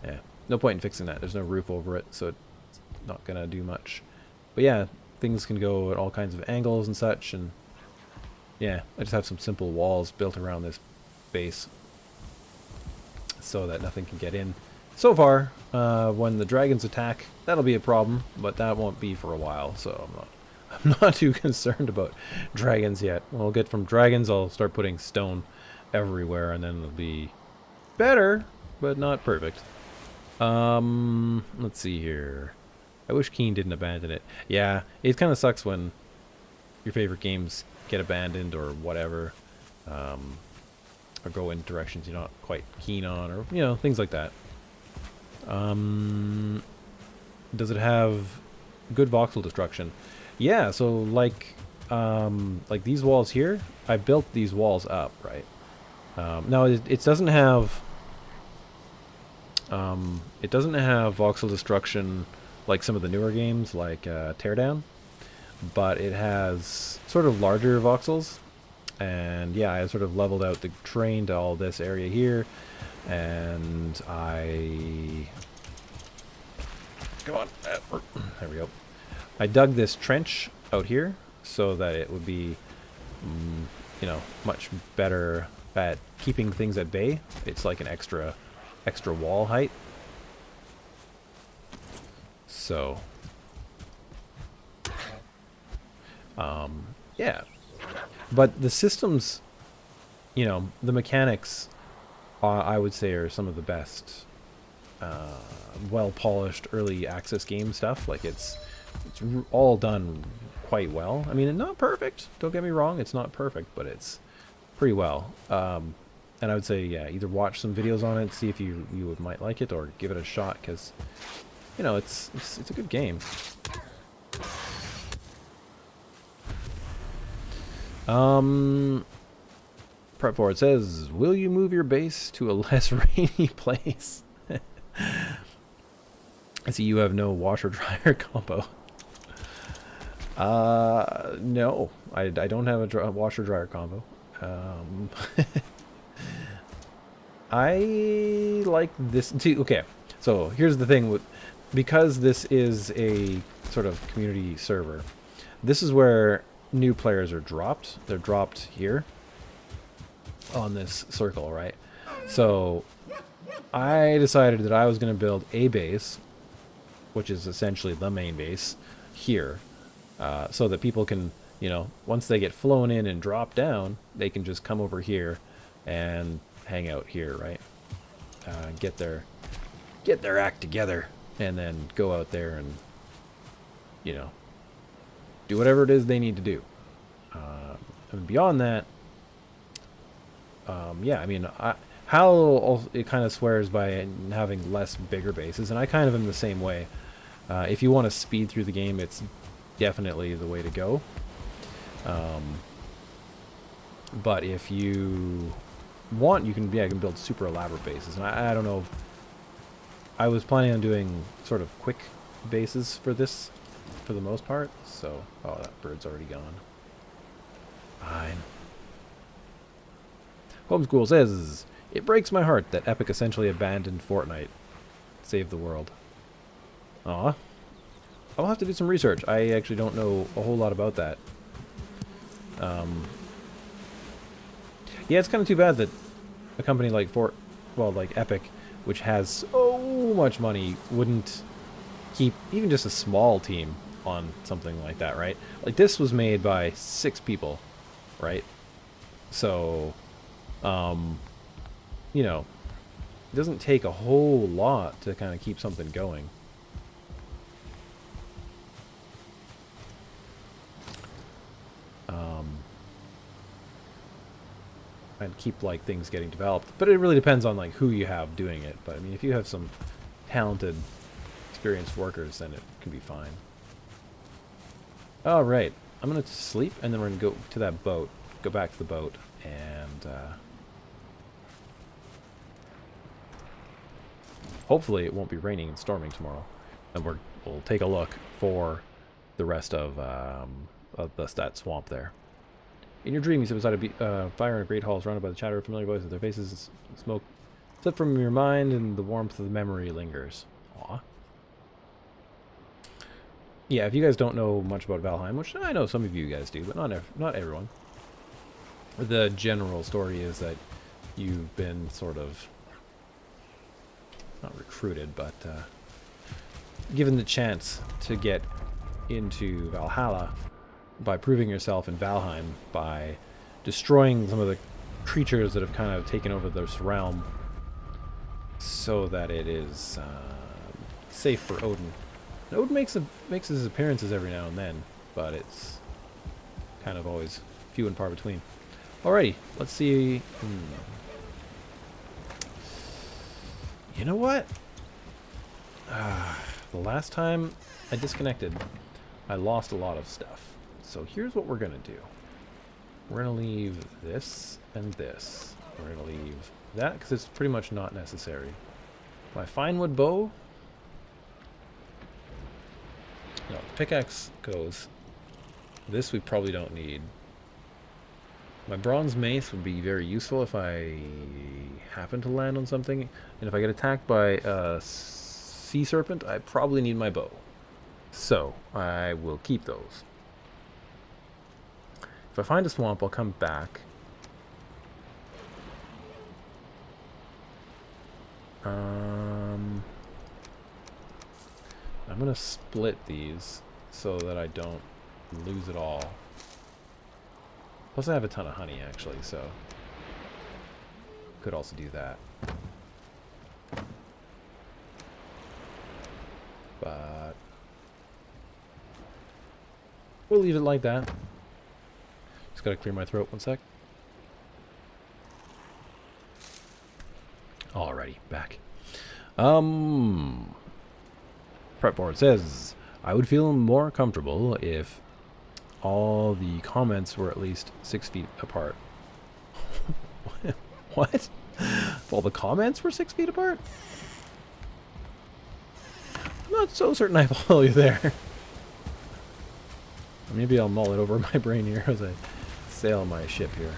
Yeah, no point in fixing that. There's no roof over it, so it's not gonna do much. But yeah, things can go at all kinds of angles and such, and yeah, I just have some simple walls built around this base so that nothing can get in. so far, when the dragons attack, that'll be a problem, but that won't be for a while, so I'm not too concerned about dragons yet. When I'll get from dragons, I'll start putting stone everywhere, and then it'll be better, but not perfect. Let's see here. I wish Keen didn't abandon it. Yeah, it kind of sucks when your favorite games get abandoned or whatever, or go in directions you're not quite keen on, or, you know, things like that. Does it have good voxel destruction? Yeah, so like these walls here, I built these walls up, right? Now it doesn't have voxel destruction like some of the newer games, like Teardown, but it has sort of larger voxels. And yeah, I sort of leveled out the terrain to all this area here, and come on, there we go. I dug this trench out here so that it would be, you know, much better at keeping things at bay. It's like an extra wall height. So, yeah. But the systems, you know, the mechanics, I would say, are some of the best, well-polished early access game stuff. Like, it's all done quite well. I mean, not perfect. Don't get me wrong. It's not perfect, but it's pretty well. And I would say, yeah, either watch some videos on it, see if you might like it, or give it a shot, because, you know, it's a good game. Prep for it says, will you move your base to a less rainy place? I see you have no washer dryer combo. No, I don't have a washer dryer combo. I like this too. Okay, so here's the thing with, because this is a sort of community server, this is where new players are dropped. They're dropped here on this circle, right? So I decided that I was going to build a base, which is essentially the main base here, so that people can, you know, once they get flown in and drop down, they can just come over here and hang out here, right? Get their act together, and then go out there and, you know, do whatever it is they need to do. And beyond that, yeah, I mean, Hal, it kind of swears by having less bigger bases, and I kind of am the same way. If you want to speed through the game, it's definitely the way to go. But if you want, you can build super elaborate bases. And I don't know. I was planning on doing sort of quick bases for this, for the most part. So, oh, that bird's already gone. Fine. Homeschool says, it breaks my heart that Epic essentially abandoned Fortnite. Save the world. Aw. I'll have to do some research. I actually don't know a whole lot about that. Yeah, it's kind of too bad that a company like like Epic, which has so much money, wouldn't keep even just a small team on something like that, right? Like, this was made by 6 people, right? So, you know, it doesn't take a whole lot to kind of keep something going. And keep, like, things getting developed. But it really depends on, like, who you have doing it. But, I mean, if you have some talented, experienced workers, then it can be fine. Alright. I'm going to sleep, and then we're going to go to that boat. Go back to the boat, and, hopefully it won't be raining and storming tomorrow. And we'll take a look for the rest of that swamp there. In your dream, you sit beside a fire in a great hall, surrounded by the chatter of familiar voices. Their faces smoke slip from your mind, and the warmth of the memory lingers. Aw. Yeah, if you guys don't know much about Valheim, which I know some of you guys do, but not everyone. The general story is that you've been sort of not recruited, but given the chance to get into Valhalla by proving yourself in Valheim, by destroying some of the creatures that have kind of taken over this realm so that it is safe for Odin. And Odin makes his appearances every now and then, but it's kind of always few and far between. Alrighty, let's see. You know what? The last time I disconnected, I lost a lot of stuff. So here's what we're going to do. We're going to leave this and this. We're going to leave that because it's pretty much not necessary. My fine wood bow. No, pickaxe goes. This we probably don't need. My bronze mace would be very useful if I happen to land on something. And if I get attacked by a sea serpent, I probably need my bow. So, I will keep those. If I find a swamp, I'll come back. I'm going to split these so that I don't lose it all. Plus I have a ton of honey, actually, so could also do that. But we'll leave it like that. Just gotta clear my throat 1 sec. Alrighty, back. Prep board says, I would feel more comfortable if all the comments were at least 6 feet apart. What? All the comments were 6 feet apart? I'm not so certain I follow you there. Maybe I'll mull it over my brain here as I sail my ship here.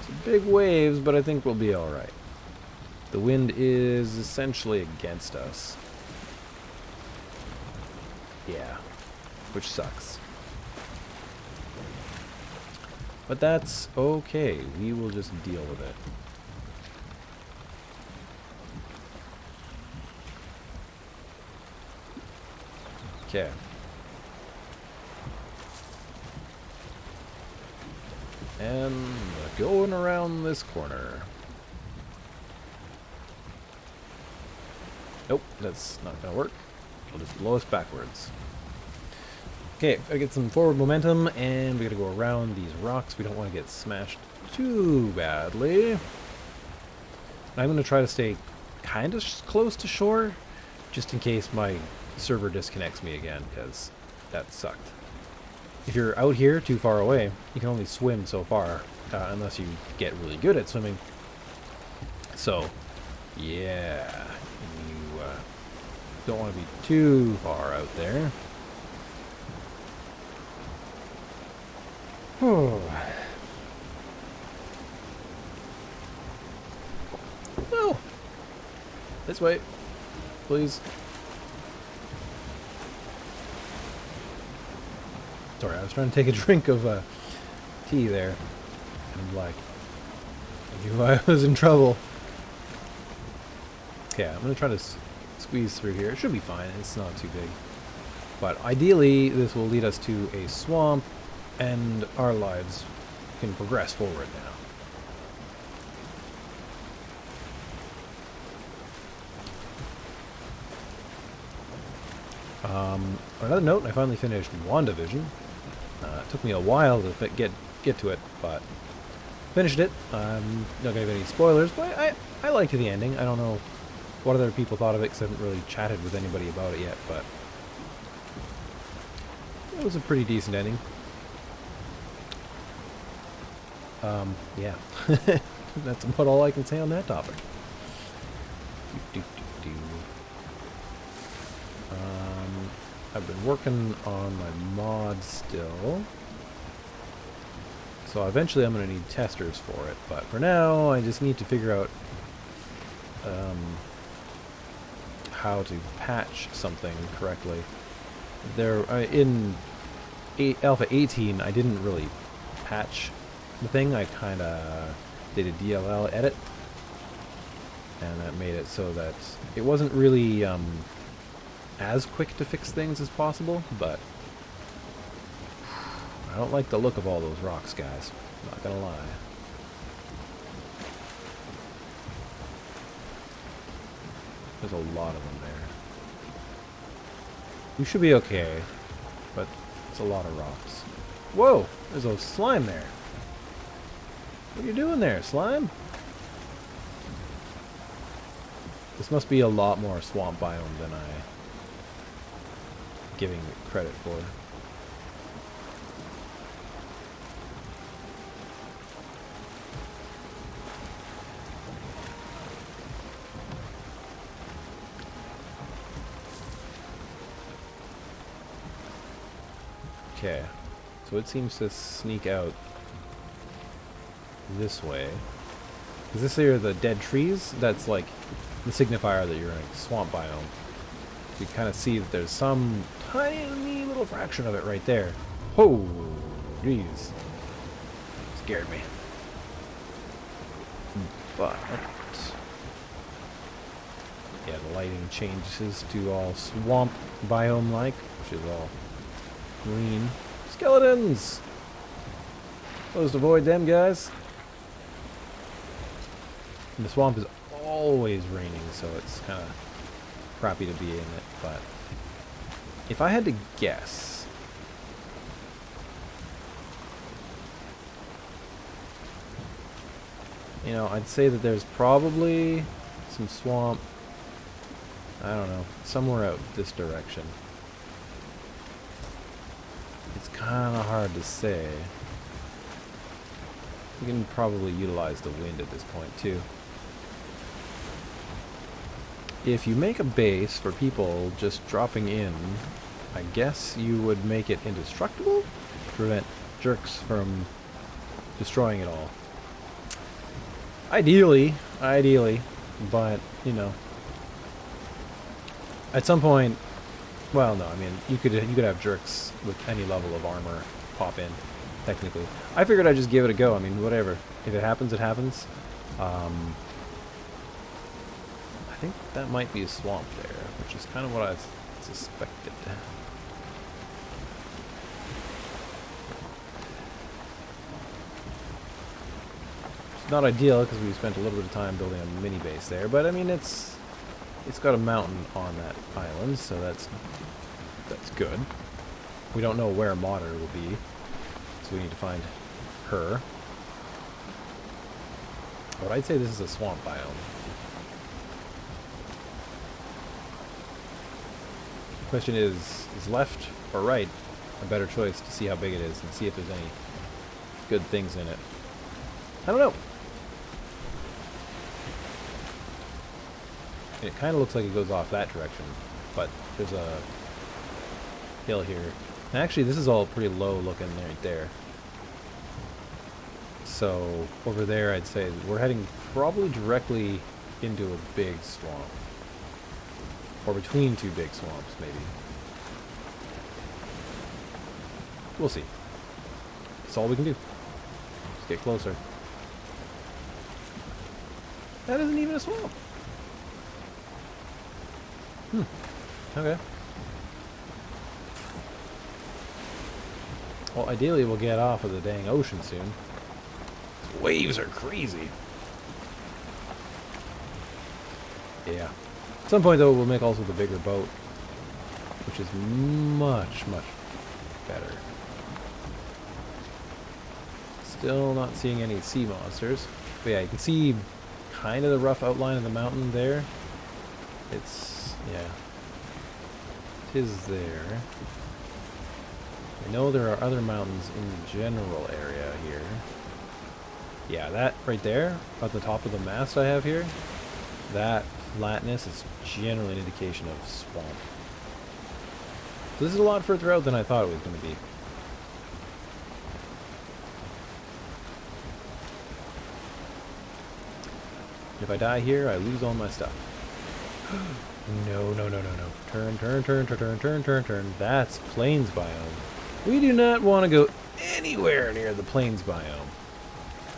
Some big waves, but I think we'll be alright. The wind is essentially against us. Yeah. Which sucks. But that's okay. We will just deal with it. Okay. And going around this corner. Nope, that's not gonna work. It'll just blow us backwards. Okay, I get some forward momentum, and we gotta go around these rocks. We don't want to get smashed too badly. I'm gonna try to stay kind of close to shore, just in case my server disconnects me again, because that sucked. If you're out here too far away, you can only swim so far, unless you get really good at swimming. So, yeah, you don't want to be too far out there. Oh. No! This way, please. Sorry, I was trying to take a drink of tea there. And like, I knew I was in trouble. Okay, I'm going to try to squeeze through here. It should be fine. It's not too big. But ideally, this will lead us to a swamp, and our lives can progress forward now. On another note, I finally finished WandaVision. It took me a while to get to it, but finished it. I'm not going to give any spoilers, but I liked the ending. I don't know what other people thought of it, because I haven't really chatted with anybody about it yet, but it was a pretty decent ending. Yeah. That's about all I can say on that topic. I've been working on my mod still. So eventually I'm going to need testers for it, but for now I just need to figure out how to patch something correctly. There, in Alpha 18, I didn't really patch the thing. I kind of did a DLL edit, and that made it so that it wasn't really as quick to fix things as possible, but I don't like the look of all those rocks, guys. Not gonna lie. There's a lot of them there. We should be okay, but it's a lot of rocks. Whoa! There's a slime there. What are you doing there, slime? This must be a lot more swamp biome than I'm giving it credit for. Okay, so it seems to sneak out this way. Is this here the dead trees? That's like the signifier that you're in a swamp biome. You kind of see that there's some tiny little fraction of it right there. Oh, jeez. Scared me. But yeah, the lighting changes to all swamp biome-like, which is all green. Skeletons! Supposed to avoid them, guys. And the swamp is always raining, so it's kind of crappy to be in it, but if I had to guess, you know, I'd say that there's probably some swamp, I don't know, somewhere out this direction. It's kind of hard to say. We can probably utilize the wind at this point too. If you make a base for people just dropping in, I guess you would make it indestructible? Prevent jerks from destroying it all. Ideally, but, you know, at some point, well, no, I mean, you could have jerks with any level of armor pop in, technically. I figured I'd just give it a go. I mean, whatever. If it happens, it happens. I think that might be a swamp there, which is kind of what I suspected. It's not ideal because we spent a little bit of time building a mini base there, but I mean it's got a mountain on that island, so that's good. We don't know where Mater will be, so we need to find her. But I'd say this is a swamp biome. Question is left or right a better choice to see how big it is and see if there's any good things in it? I don't know. It kind of looks like it goes off that direction, but there's a hill here. And actually, this is all pretty low looking right there. So over there, I'd say we're heading probably directly into a big swamp. Or between two big swamps, maybe. We'll see. That's all we can do. Just get closer. That isn't even a swamp. Okay. Well, ideally we'll get off of the dang ocean soon. These waves are crazy. Yeah. At some point, though, we'll make also the bigger boat, which is much, much better. Still not seeing any sea monsters. But yeah, you can see kind of the rough outline of the mountain there. It's, yeah. It is there. I know there are other mountains in the general area here. Yeah, that right there, at the top of the mast I have here, that flatness is generally an indication of swamp. So this is a lot further out than I thought it was going to be. If I die here, I lose all my stuff. No, no, no, no, no. Turn, turn, turn, turn, turn, turn, turn, turn. That's plains biome. We do not want to go anywhere near the plains biome.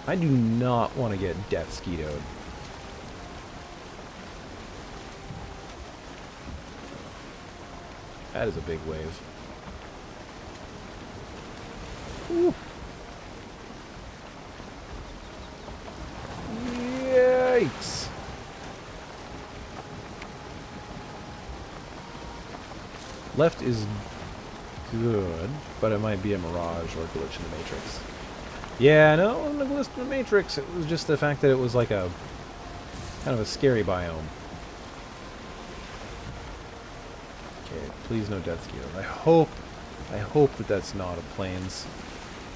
I do not want to get death skeetoed. That is a big wave. Woo. Yikes! Left is good, but it might be a mirage or a glitch in the Matrix. Yeah, no, it wasn't a glitch in the Matrix. It was just the fact that it was like a kind of a scary biome. Okay, please no death skewer. I hope that that's not a plains,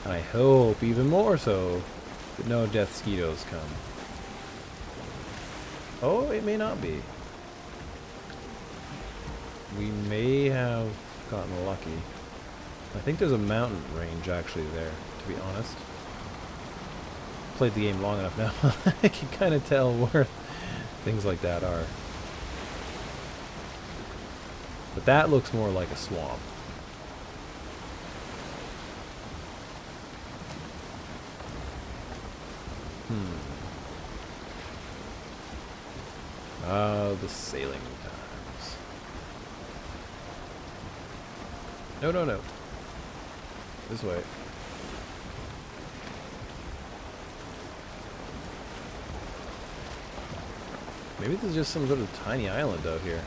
and I hope even more so that no death skeetos come. Oh, it may not be. We may have gotten lucky. I think there's a mountain range actually there, to be honest. Played the game long enough now. I can kind of tell where things like that are. But that looks more like a swamp. The sailing times. No, no, no. This way. Maybe there's just some sort of tiny island out here.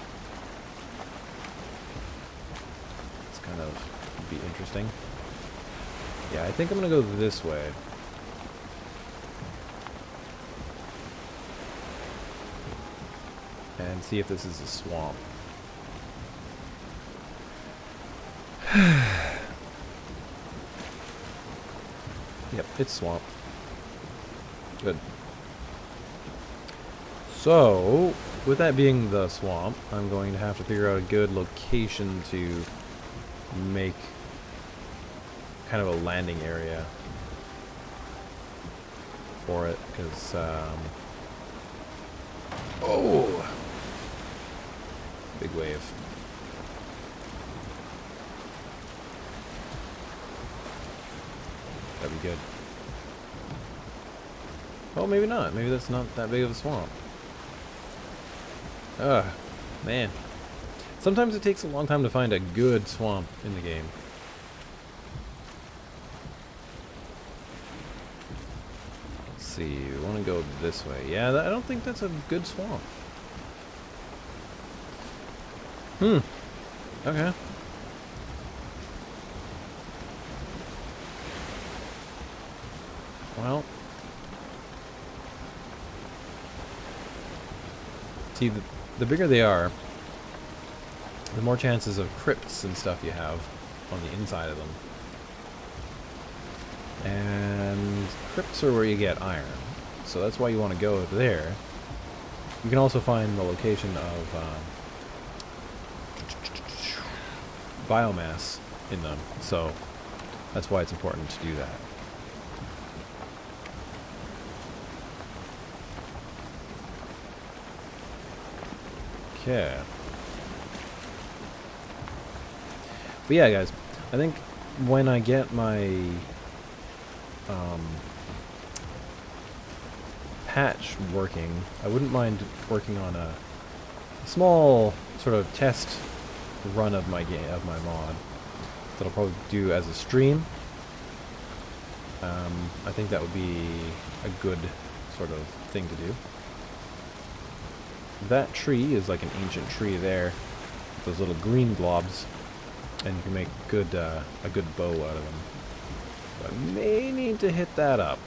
It's kind of would be interesting. Yeah, I think I'm gonna go this way. And see if this is a swamp. Yep, it's swamp. Good. So, with that being the swamp, I'm going to have to figure out a good location to make kind of a landing area for it, because, oh! Big wave. That'd be good. Oh, maybe not. Maybe that's not that big of a swamp. Ugh, man. Sometimes it takes a long time to find a good swamp in the game. Let's see, we want to go this way. Yeah, I don't think that's a good swamp. Okay. Well. See, the bigger they are, the more chances of crypts and stuff you have on the inside of them. And crypts are where you get iron. So that's why you want to go there. You can also find the location of biomass in them. So that's why it's important to do that. Okay. But yeah, guys, I think when I get my patch working, I wouldn't mind working on a small sort of test run of my game, of my mod, that I'll probably do as a stream. I think that would be a good sort of thing to do. That tree is like an ancient tree there, with those little green globs, and you can make good a good bow out of them. So I may need to hit that up.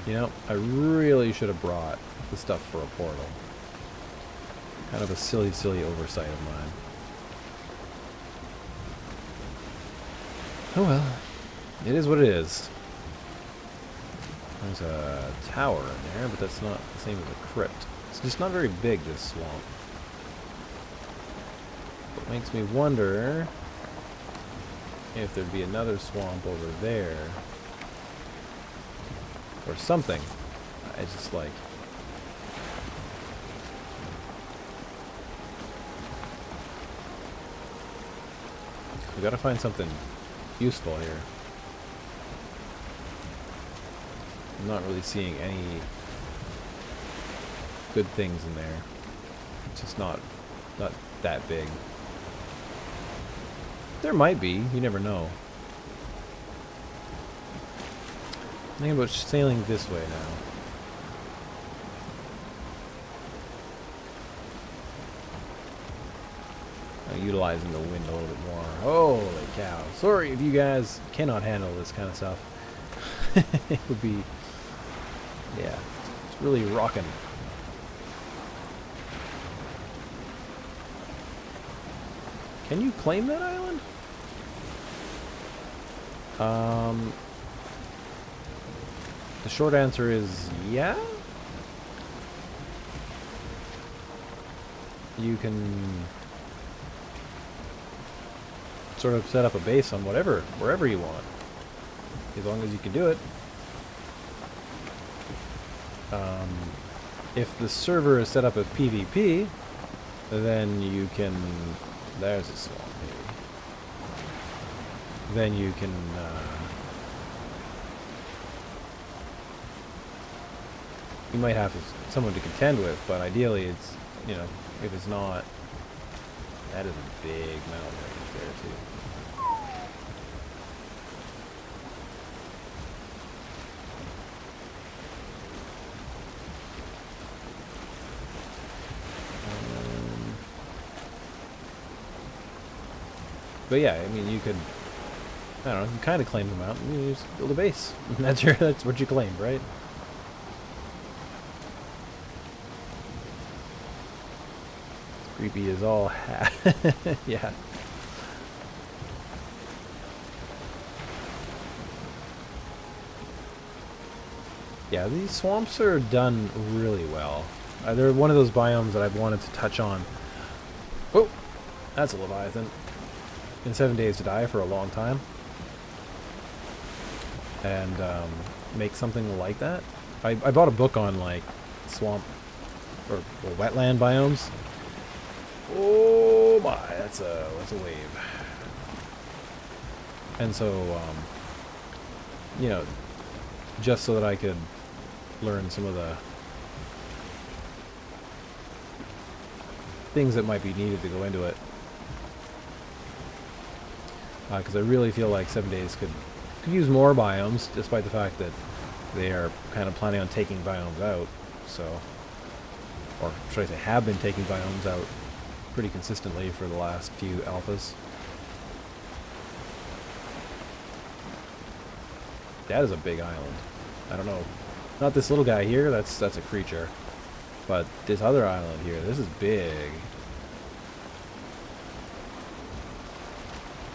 You know, I really should have brought the stuff for a portal. Kind of a silly, silly oversight of mine. Oh well, it is what it is. There's a tower in there, but that's not the same as a crypt. It's just not very big, this swamp. What makes me wonder if there'd be another swamp over there. Or something. It's just like... we gotta find something useful here. I'm not really seeing any good things in there. It's just not that big. There might be. You never know. I'm thinking about sailing this way now. Utilizing the wind a little bit more. Holy cow. Sorry if you guys cannot handle this kind of stuff. It would be... yeah. It's really rocking. Can you claim that island? The short answer is yeah. You can sort of set up a base on wherever you want, as long as you can do it. If the server is set up as PvP, then you can... there's a swamp, maybe. Then you can... you might have someone to contend with, but ideally it's, you know, if it's not... that is a big mountain range there, too. But yeah, I mean, you could, I don't know, you kind of claim the mountain, you just build a base. That's what you claimed, right? It's creepy as all yeah. Yeah, these swamps are done really well. They're one of those biomes that I've wanted to touch on. Oh, that's a Leviathan. In 7 Days to Die for a long time, and make something like that. I bought a book on like swamp or wetland biomes. Oh my, that's a wave. And so you know, just so that I could learn some of the things that might be needed to go into it. Because I really feel like 7 Days could use more biomes, despite the fact that they are kind of planning on taking biomes out. So, or should I say, have been taking biomes out pretty consistently for the last few alphas. That is a big island. I don't know, not this little guy here. That's a creature, but this other island here, this is big.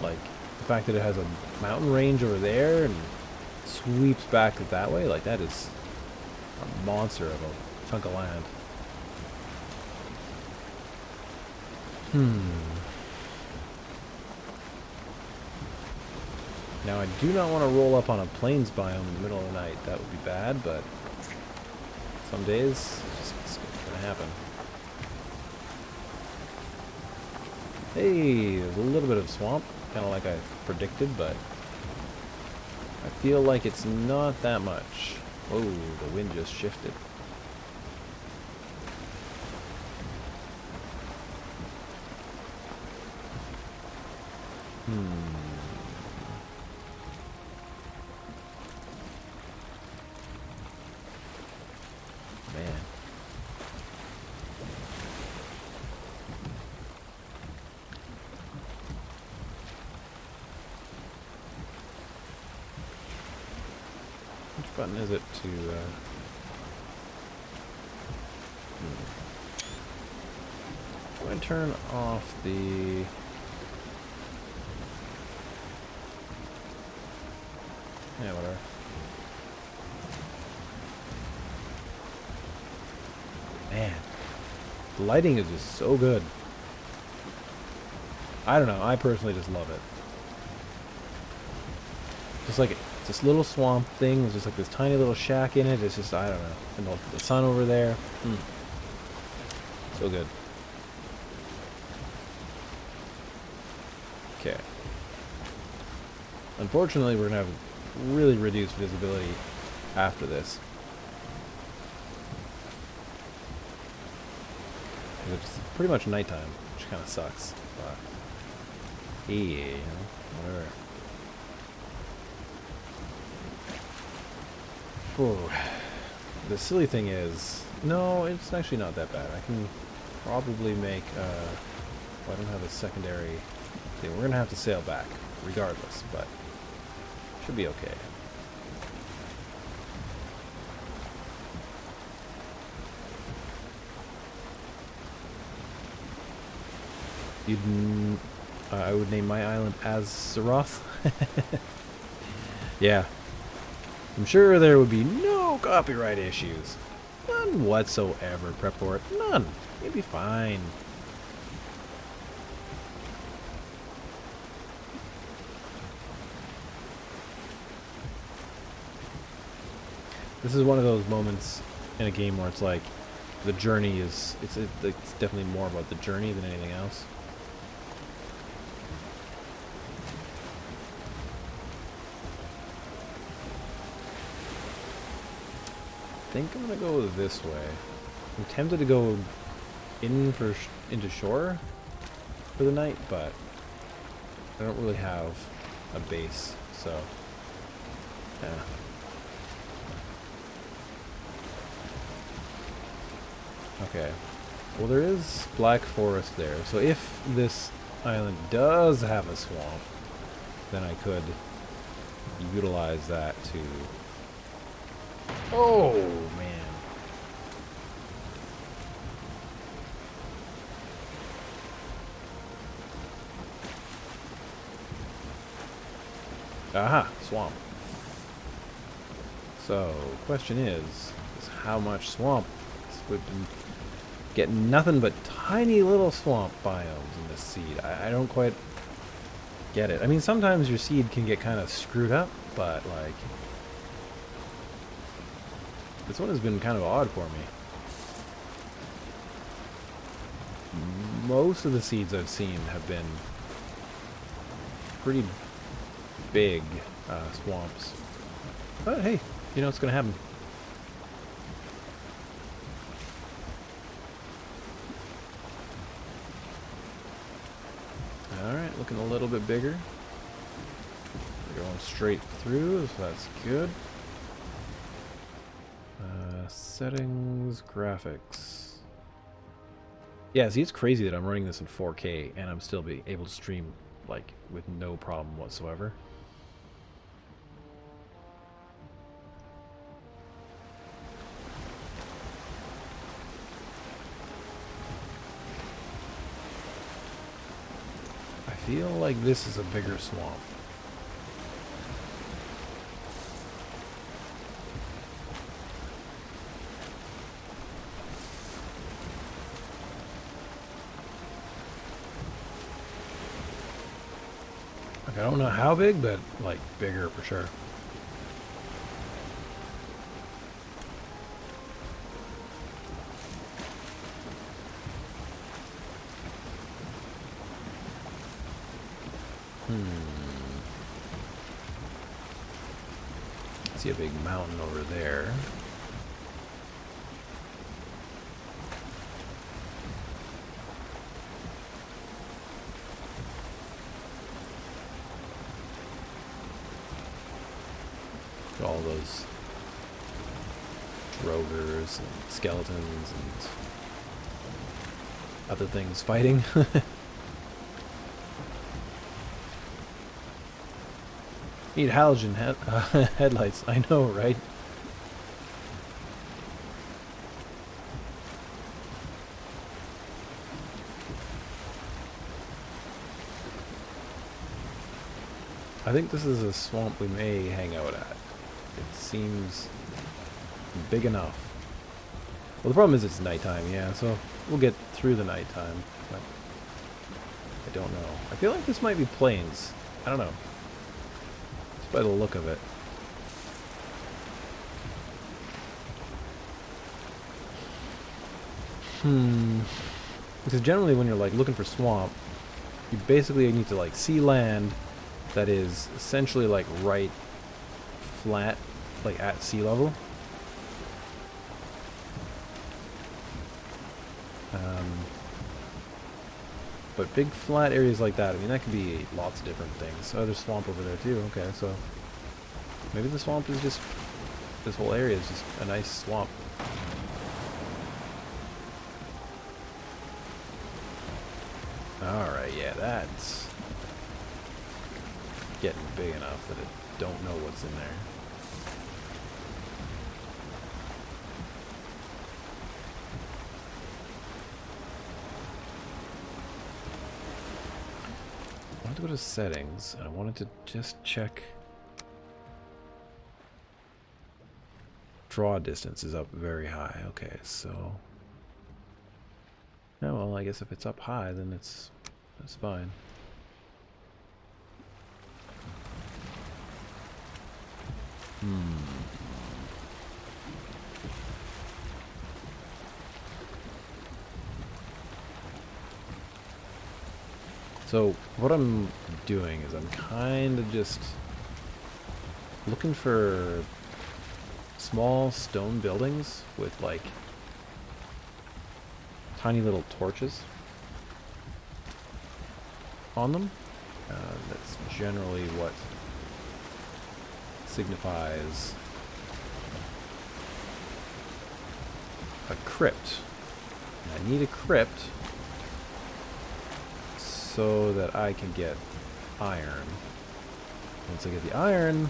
Like, the fact that it has a mountain range over there and sweeps back that way, like, that is a monster of a chunk of land. Now, I do not want to roll up on a plains biome in the middle of the night. That would be bad, but some days it's going to happen. Hey, there's a little bit of swamp, kind of like I predicted, but I feel like it's not that much. Whoa, the wind just shifted. Man. Which button is it to, Go ahead and turn off the... Yeah, whatever. Man, the lighting is just so good. I don't know, I personally just love it. Just like this little swamp thing, there's just like this tiny little shack in it. It's just, I don't know. And the sun over there. So good. Okay. Unfortunately, we're going to have really reduced visibility after this. It's pretty much nighttime, which kind of sucks. But yeah, you know, whatever. Whoa. The silly thing is, no, it's actually not that bad. I can probably make, well, I don't have a secondary thing. We're going to have to sail back, regardless, but should be okay. I would name my island Azeroth. Yeah. I'm sure there would be no copyright issues. None whatsoever. Prep for it. None. You'd be fine. This is one of those moments in a game where it's like the journey is it's definitely more about the journey than anything else. I think I'm gonna go this way. I'm tempted to go into shore for the night, but I don't really have a base, so yeah. Okay. Well, there is Black Forest there, so if this island does have a swamp, then I could utilize that to... Oh, man. Aha, swamp. So, question is how much swamp? We've been getting nothing but tiny little swamp biomes in this seed. I don't quite get it. I mean, sometimes your seed can get kind of screwed up, but, like... This one has been kind of odd for me. Most of the seeds I've seen have been pretty big swamps. But hey, you know what's going to happen. Alright, looking a little bit bigger. We're going straight through, so that's good. Settings, graphics. Yeah, see, it's crazy that I'm running this in 4K and I'm still be able to stream, like, with no problem whatsoever. I feel like this is a bigger swamp. I don't know how big, but, like, bigger for sure. See a big mountain over there. All those drogers and skeletons and other things fighting. Need halogen headlights. I know, right? I think this is a swamp we may hang out at. It seems big enough. Well, the problem is it's nighttime, yeah, so we'll get through the nighttime, but I don't know. I feel like this might be plains. I don't know. Just by the look of it. Because generally when you're like looking for swamp, you basically need to like see land that is essentially like right flat, like at sea level. Um, but big flat areas like that, I mean, that could be lots of different things. Oh, there's swamp over there too. Okay, so maybe the swamp is just, this whole area is just a nice swamp. Alright, yeah, that's getting big enough that I don't know what's in there. I wanted to go to settings, and I wanted to just check. Draw distance is up very high. Okay, so. Oh, well, I guess if it's up high, then that's fine. So what I'm doing is I'm kind of just looking for small stone buildings with like tiny little torches on them. That's generally what signifies a crypt. I need a crypt so that I can get iron. Once I get the iron,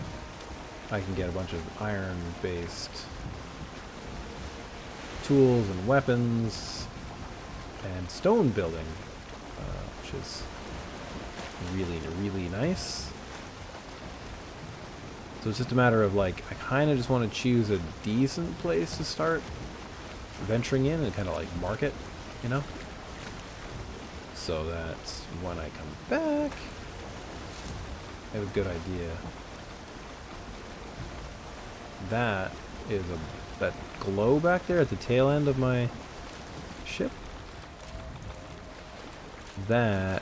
I can get a bunch of iron-based tools and weapons and stone building, which is really, really nice. So it's just a matter of like, I kind of just want to choose a decent place to start venturing in and kind of like mark it, you know? So that when I come back, I have a good idea. That is that glow back there at the tail end of my ship. That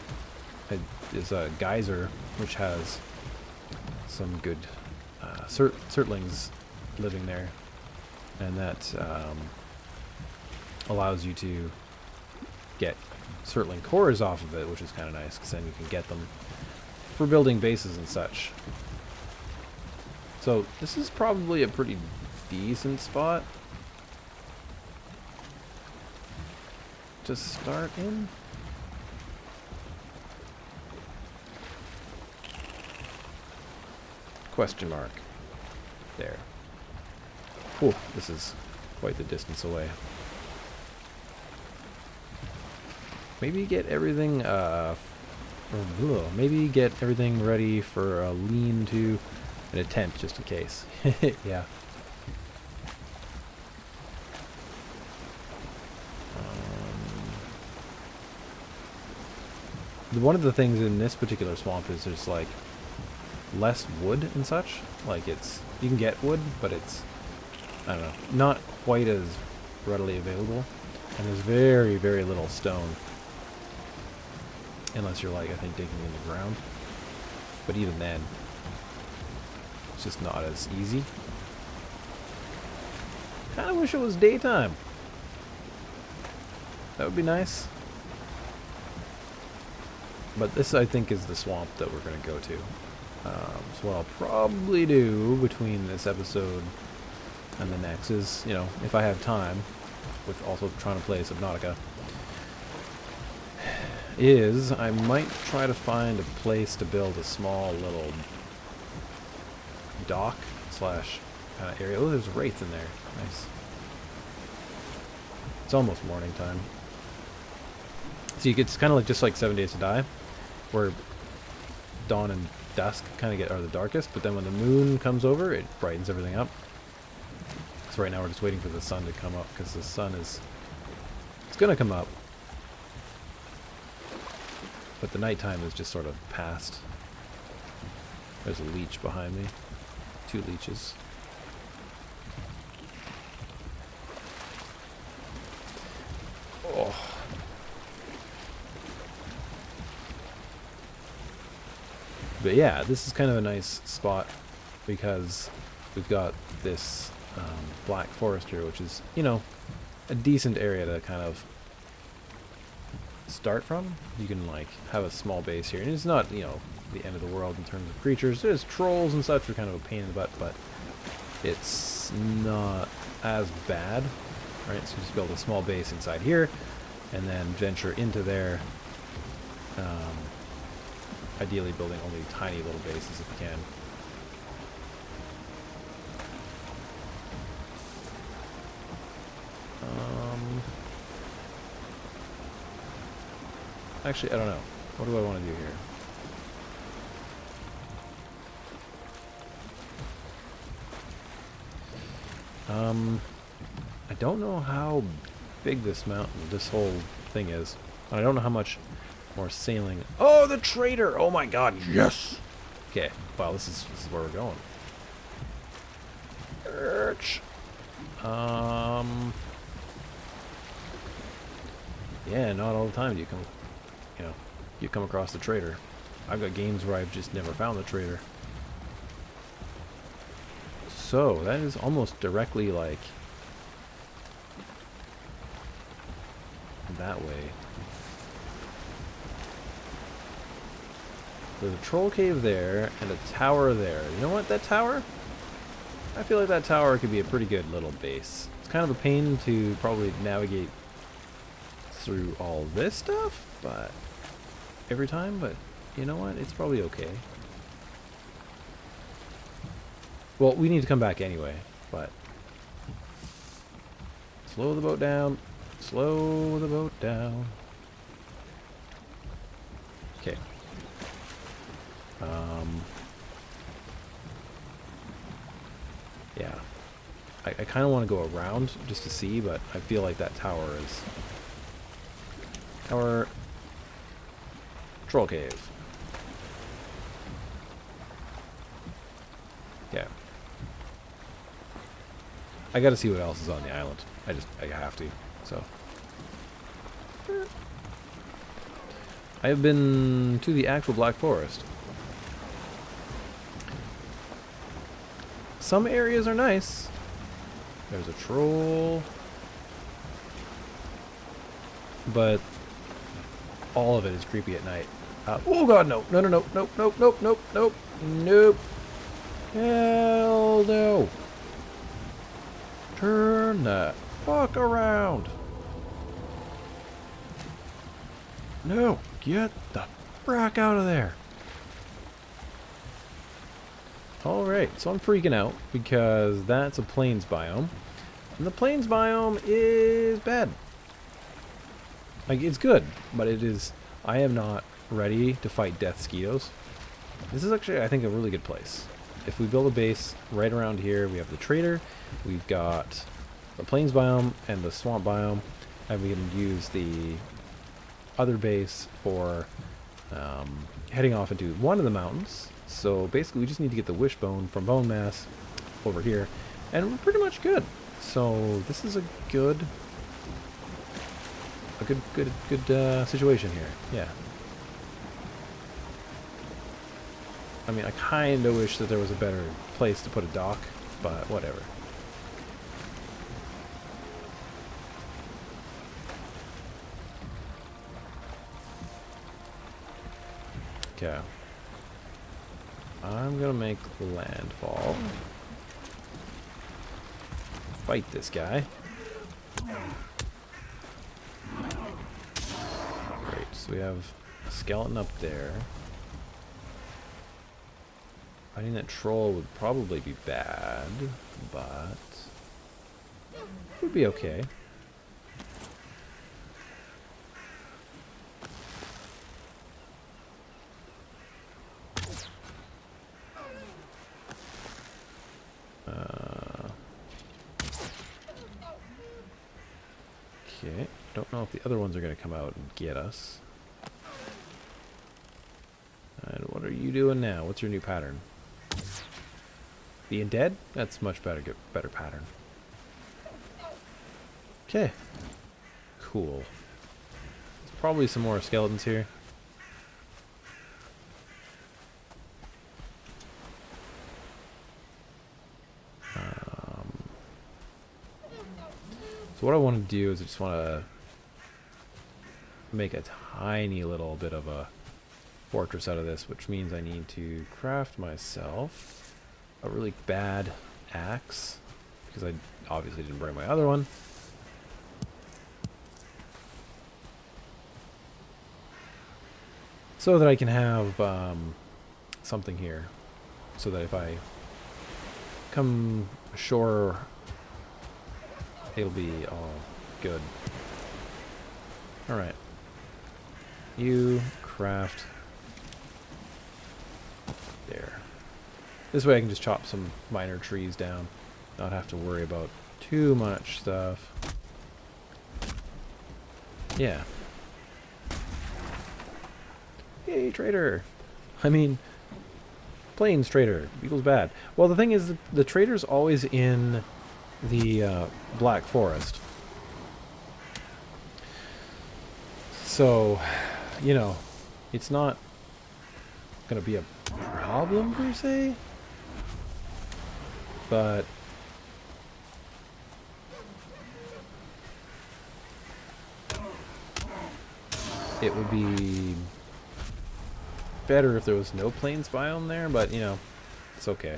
is a geyser, which has some good Surtlings living there, and that allows you to get Surtling cores off of it, which is kind of nice, because then you can get them for building bases and such. So this is probably a pretty decent spot to start in. Question mark. There. Whew, this is quite the distance away. Maybe get everything, maybe get everything ready for a lean-to and a tent, just in case. Yeah. One of the things in this particular swamp is there's like less wood and such. Like you can get wood, but it's, I don't know, not quite as readily available. And there's very, very little stone. Unless you're like, I think, digging in the ground. But even then, it's just not as easy. Kind of wish it was daytime. That would be nice. But this, I think, is the swamp that we're going to go to. So what I'll probably do between this episode and the next is, you know, if I have time, with also trying to play Subnautica, is I might try to find a place to build a small little dock slash kind of area. Oh, there's a wraith in there. Nice. It's almost morning time. So it's kind of like just like 7 Days to Die, where dawn and dusk kind of are the darkest, but then when the moon comes over, it brightens everything up. So right now we're just waiting for the sun to come up, because the sun is, it's gonna come up, but the nighttime is just sort of past. There's a leech behind me. 2 leeches. Oh. But yeah, this is kind of a nice spot because we've got this black forest here, which is, you know, a decent area to kind of start from. You can like have a small base here, and it's not, you know, the end of the world in terms of creatures. There's trolls and such are kind of a pain in the butt, but it's not as bad, right? So just build a small base inside here, and then venture into there. Ideally building only tiny little bases if you can. Actually, I don't know. What do I want to do here? I don't know how big this whole thing is. And I don't know how much more sailing. Oh, the trader! Oh my god, yes! Okay, wow, this is where we're going. Yeah, not all the time do you come across the trader. I've got games where I've just never found the trader. So, that is almost directly like that way. There's a troll cave there and a tower there. You know what, that tower? I feel like that tower could be a pretty good little base. It's kind of a pain to probably navigate through all this stuff, but every time, but you know what? It's probably okay. Well, we need to come back anyway, but slow the boat down. Slow the boat down. Okay. Yeah. I kind of want to go around just to see, but I feel like that tower is... Tower... Troll cave. Yeah. I gotta see what else is on the island. I have to, so. I have been to the actual Black Forest. Some areas are nice. There's a troll. But all of it is creepy at night. Oh god, no. No, no, no, nope, nope, nope, nope, nope, nope. Hell no. Turn that fuck around. No, get the frack out of there. Alright, so I'm freaking out because that's a plains biome. And the plains biome is bad. Like, it's good, but it is... I am not ready to fight death skeetos. This is actually, I think, a really good place. If we build a base right around here, we have the trader, we've got the plains biome and the swamp biome, and we can use the other base for heading off into one of the mountains. So basically we just need to get the wishbone from bone mass over here, and we're pretty much good. So this is a good situation here. Yeah. I mean, I kind of wish that there was a better place to put a dock, but whatever. Okay. I'm gonna make landfall. Fight this guy. Great, so we have a skeleton up there. Fighting that troll would probably be bad, but it would be okay. Okay, don't know if the other ones are going to come out and get us. And what are you doing now? What's your new pattern? Being dead? That's much better. Get better pattern. Okay. Cool. There's probably some more skeletons here. So what I want to do is I just want to make a tiny little bit of a fortress out of this, which means I need to craft myself a really bad axe, because I obviously didn't bring my other one. So that I can have something here, so that if I come ashore, it'll be all good. Alright. You craft there. This way I can just chop some minor trees down, not have to worry about too much stuff. Yeah. Yay, trader! I mean, plains trader equals bad. Well, the thing is, the trader's always in the Black Forest. So, you know, it's not going to be a problem per se, but it would be better if there was no plains biome there, but, you know, it's okay.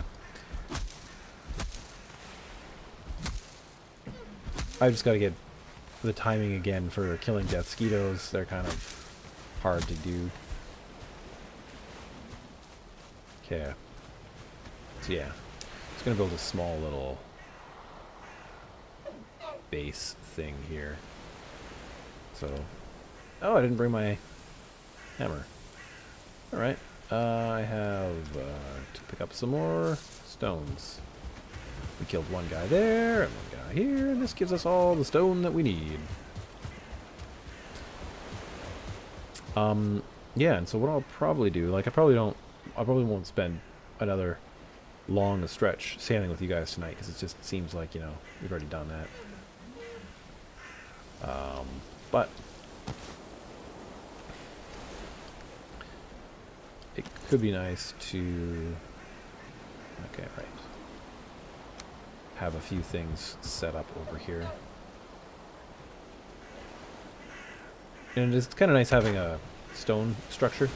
I've just got to get the timing again for killing death skeetos. They're kind of hard to do. Okay. So yeah, just gonna build a small little base thing here. So, oh, I didn't bring my hammer. All right, I have to pick up some more stones. We killed one guy there and one guy here, and this gives us all the stone that we need. Yeah, and so what I'll probably do, like I probably won't spend another long stretch sailing with you guys tonight, because it just seems like, you know, we've already done that. But it could be nice to, okay, right, have a few things set up over here. And it's kind of nice having a stone structure,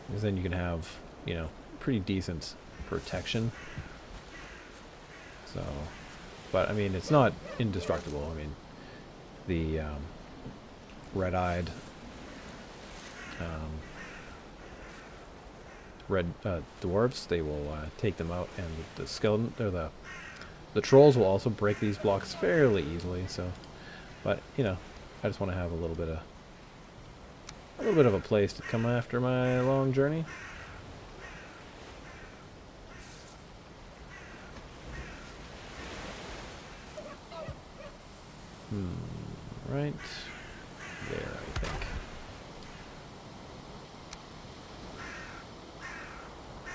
because then you can have, you know, pretty decent protection. So, but I mean, it's not indestructible. I mean, the red-eyed red dwarves, they will take them out, and the skeleton, or the trolls will also break these blocks fairly easily. So, but you know, I just want to have a little bit of a place to come after my long journey. Right there, I think.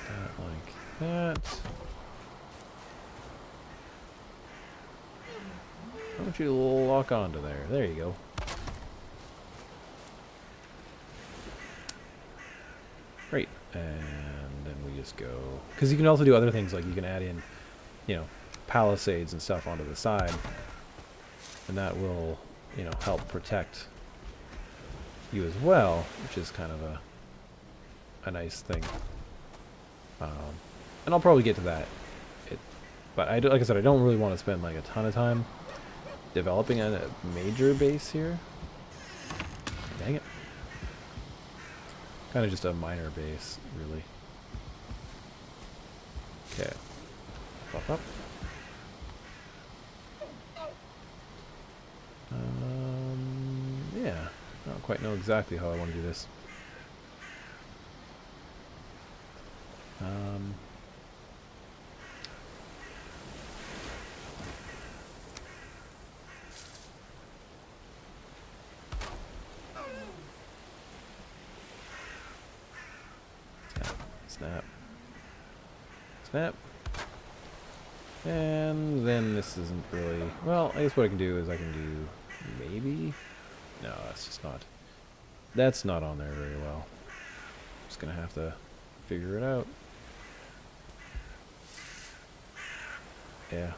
That like that. I want you to lock onto there. There you go. Great. And then we just go, because you can also do other things, like you can add in, you know, palisades and stuff onto the side, and that will, you know, help protect you as well, which is kind of a nice thing. And I'll probably get to that. But like I said, I don't really want to spend like a ton of time developing a major base here. Dang it. Kind of just a minor base, really. Okay. Pop up. Yeah. I don't quite know exactly how I want to do this. Snap. Snap. And then this isn't really... Well, I guess what I can do is I can do... Maybe? No, that's just not... That's not on there very well. Just gonna have to figure it out. Yeah.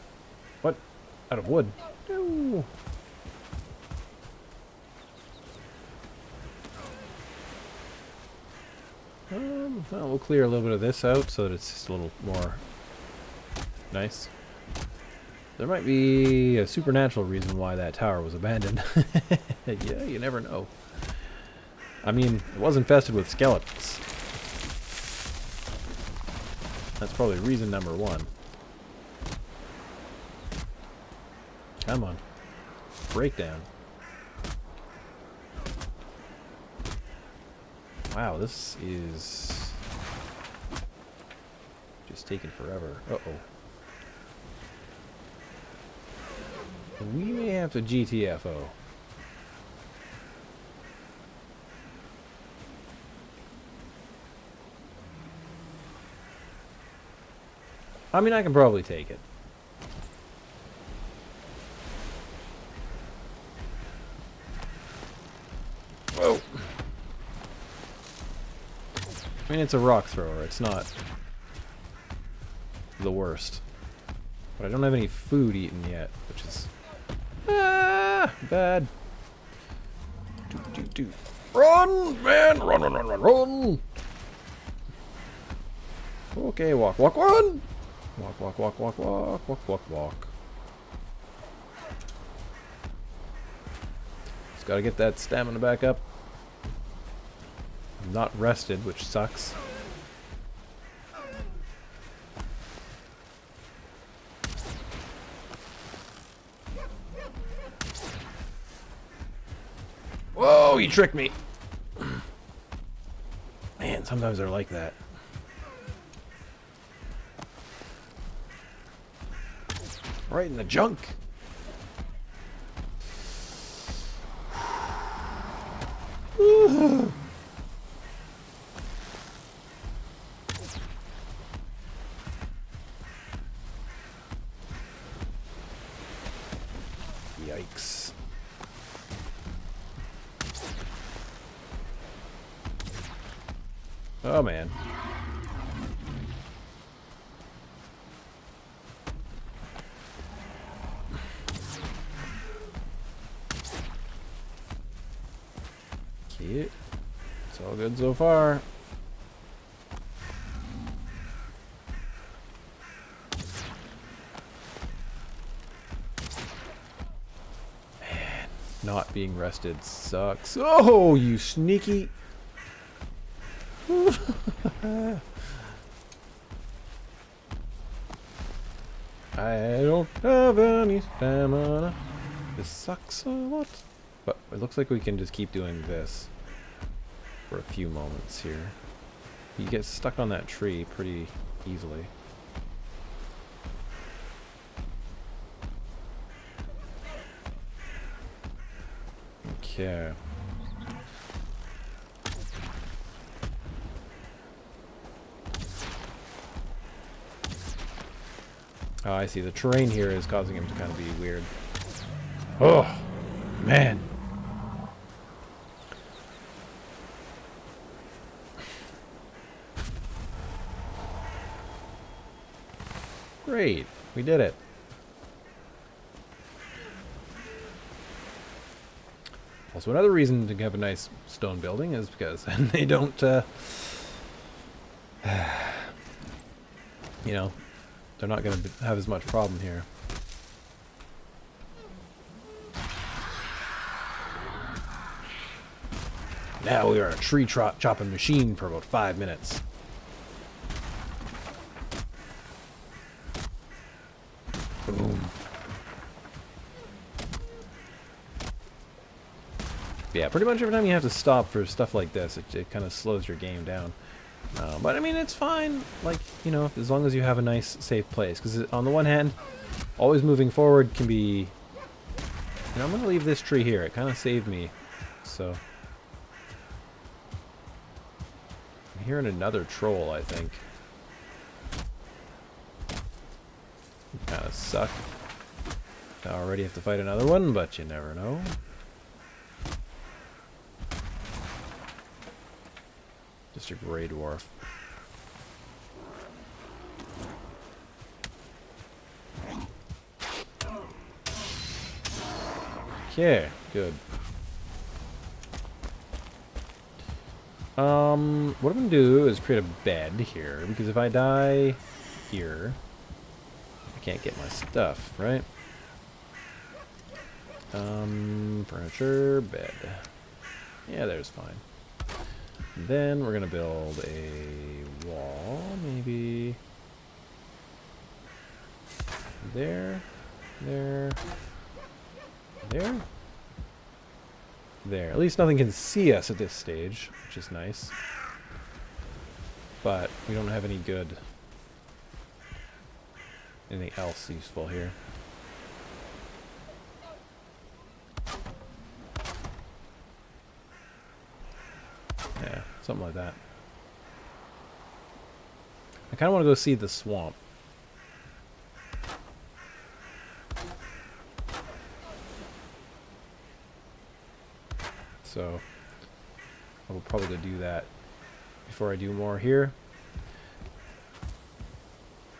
What? Out of wood? No! Well, we'll clear a little bit of this out so that it's just a little more nice. There might be a supernatural reason why that tower was abandoned. Yeah, you never know. I mean, it was infested with skeletons. That's probably reason number one. Come on. Breakdown. Wow, this is just taking forever. Uh-oh. We may have to GTFO. I mean, I can probably take it. Whoa. I mean, it's a rock thrower. It's not the worst. But I don't have any food eaten yet, which is bad. Run, man! Run, run, run, run, run! Okay, walk, walk, run! Walk, walk, walk, walk, walk, walk, walk, walk. Just gotta get that stamina back up. I'm not rested, which sucks. Whoa, you tricked me! Man, sometimes they're like that. Right in the junk. Yikes. Oh man. Cute. It's all good so far. Man, not being rested sucks. Oh, you sneaky. I don't have any stamina. This sucks a lot. But it looks like we can just keep doing this for a few moments here. You get stuck on that tree pretty easily. Okay. Oh, I see. The terrain here is causing him to kind of be weird. Oh, man. Great. We did it. Also, another reason to have a nice stone building is because they don't, you know, they're not going to have as much problem here. Now we are a tree chopping machine for about 5 minutes. Boom. Yeah, pretty much every time you have to stop for stuff like this, it kind of slows your game down. But I mean, it's fine, like, you know, as long as you have a nice, safe place. Because on the one hand, always moving forward can be... You know, I'm going to leave this tree here. It kind of saved me, so... I'm hearing another troll, I think. Kind of suck. I already have to fight another one, but you never know. Just a gray dwarf. Okay, good. What I'm gonna do is create a bed here, because if I die here, I can't get my stuff, right? Furniture, bed. Yeah, there's fine. And then we're gonna build a wall, maybe there, there, there. There. At least nothing can see us at this stage, which is nice. But we don't have any good... anything else useful here. Yeah, something like that. I kind of want to go see the swamp. So, I will probably go do that before I do more here.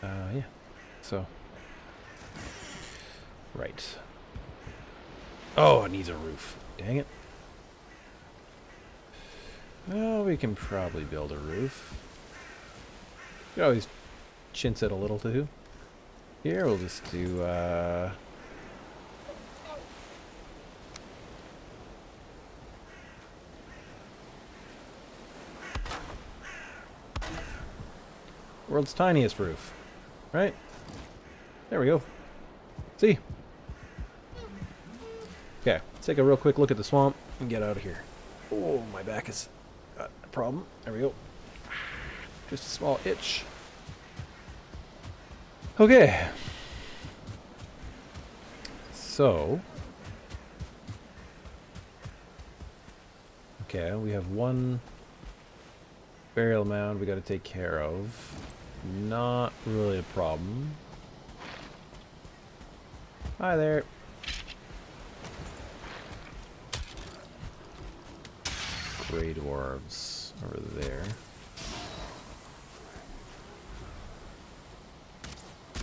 Yeah. So. Right. Oh, it needs a roof. Dang it. Well, we can probably build a roof. You can always chintz it a little too. Here, we'll just do, world's tiniest roof. Right? There we go. See? Okay, let's take a real quick look at the swamp and get out of here. Oh, my back has got a problem. There we go. Just a small itch. Okay. So. Okay, we have one burial mound we got to take care of. Not really a problem. Hi there. Grey dwarves over there.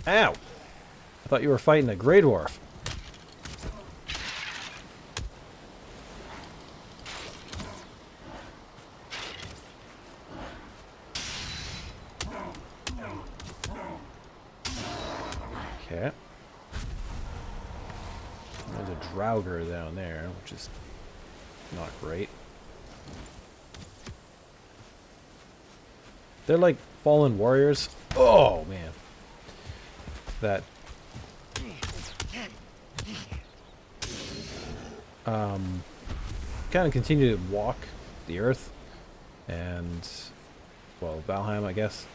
Ow! I thought you were fighting a grey dwarf. Okay. There's a Draugr down there, which is not great. They're like fallen warriors. Oh, man. That... kind of continue to walk the earth. And... well, Valheim, I guess.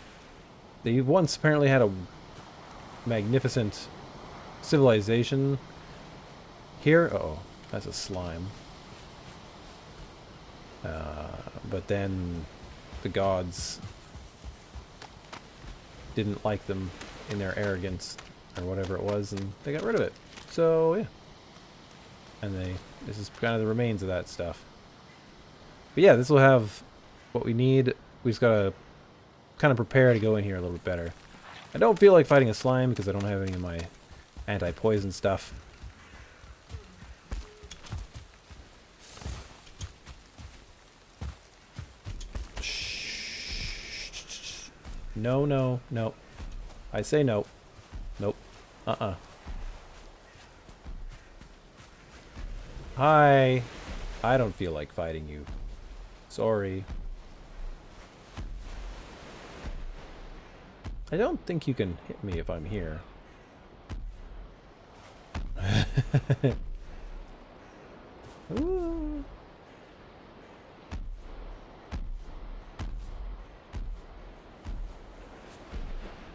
They once apparently had a magnificent civilization here. Uh-oh, that's a slime. But then the gods didn't like them in their arrogance or whatever it was, and they got rid of it. So yeah, and this is kind of the remains of that stuff. But yeah, this will have what we need. We just gotta kind of prepare to go in here a little bit better. I don't feel like fighting a slime because I don't have any of my anti-poison stuff. No, no, no. I say no. Nope. Uh-uh. Hi. I don't feel like fighting you. Sorry. I don't think you can hit me if I'm here. Ooh.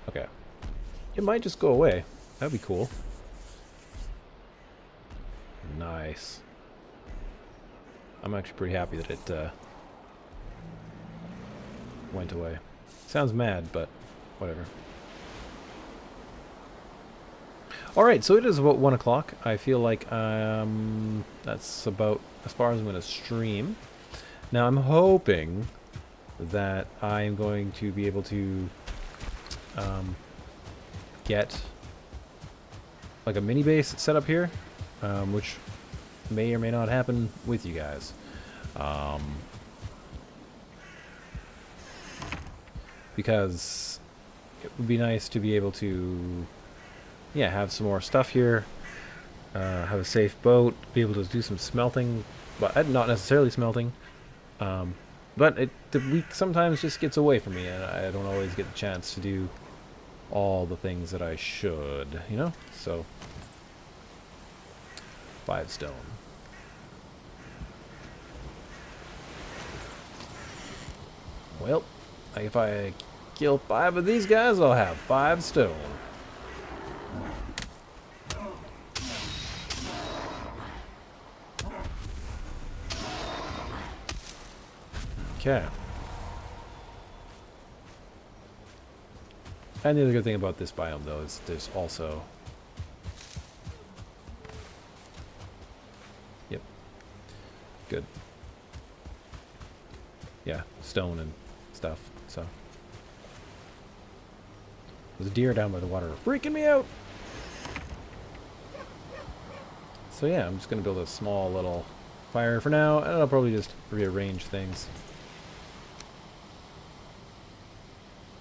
Okay. It might just go away. That'd be cool. Nice. I'm actually pretty happy that it went away. Sounds mad, but whatever. Alright, so it is about 1 o'clock. I feel like that's about as far as I'm going to stream. Now I'm hoping that I'm going to be able to get like a mini base set up here, which may or may not happen with you guys. because it would be nice to be able to, yeah, have some more stuff here, have a safe boat, be able to do some smelting, but not necessarily smelting. But the week sometimes just gets away from me, and I don't always get the chance to do all the things that I should, you know? So, 5 stone. Well, if I kill 5 of these guys, I'll have 5 stone. Okay. And the other good thing about this biome, though, is there's also... Yep. Good. Yeah, stone and stuff, so... There's a deer down by the water freaking me out! So yeah, I'm just gonna build a small little fire for now, and I'll probably just rearrange things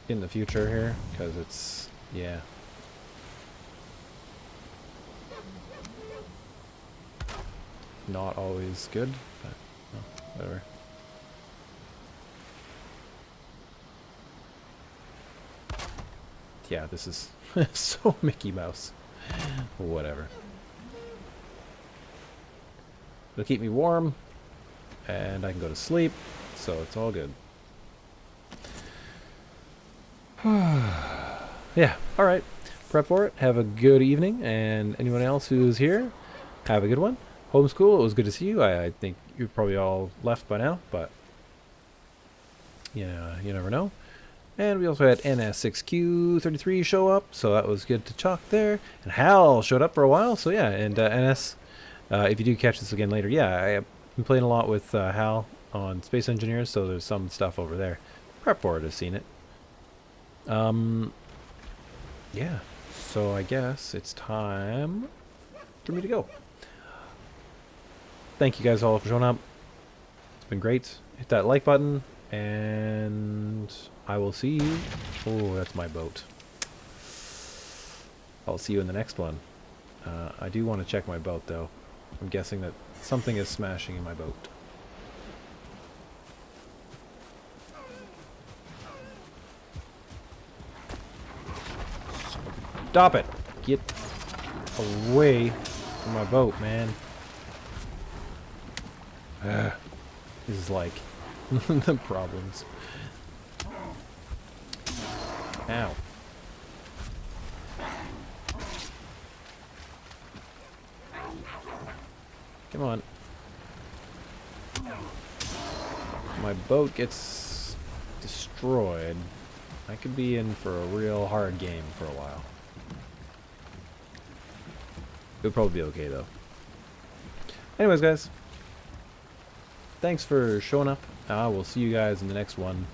in the future here, because it's, yeah. Not always good, but well, whatever. Yeah, this is so Mickey Mouse. Whatever. It'll keep me warm, and I can go to sleep, so it's all good. Yeah, alright. Prep for it. Have a good evening, and anyone else who's here, have a good one. Homeschool, it was good to see you. I think you've probably all left by now, but yeah, you never know. And we also had NS6Q33 show up, so that was good to chalk there. And Hal showed up for a while, so yeah, and NS, if you do catch this again later, yeah, I've been playing a lot with Hal on Space Engineers, so there's some stuff over there. Prep for it, I've seen it. Yeah, so I guess it's time for me to go. Thank you guys all for showing up. It's been great. Hit that like button, and I will see you. Oh, that's my boat. I'll see you in the next one. I do want to check my boat, though. I'm guessing that something is smashing in my boat. Stop it! Get away from my boat, man. This is like the problems. Ow. Come on. My boat gets destroyed. I could be in for a real hard game for a while. It would probably be okay, though. Anyways, guys. Thanks for showing up. I will see you guys in the next one.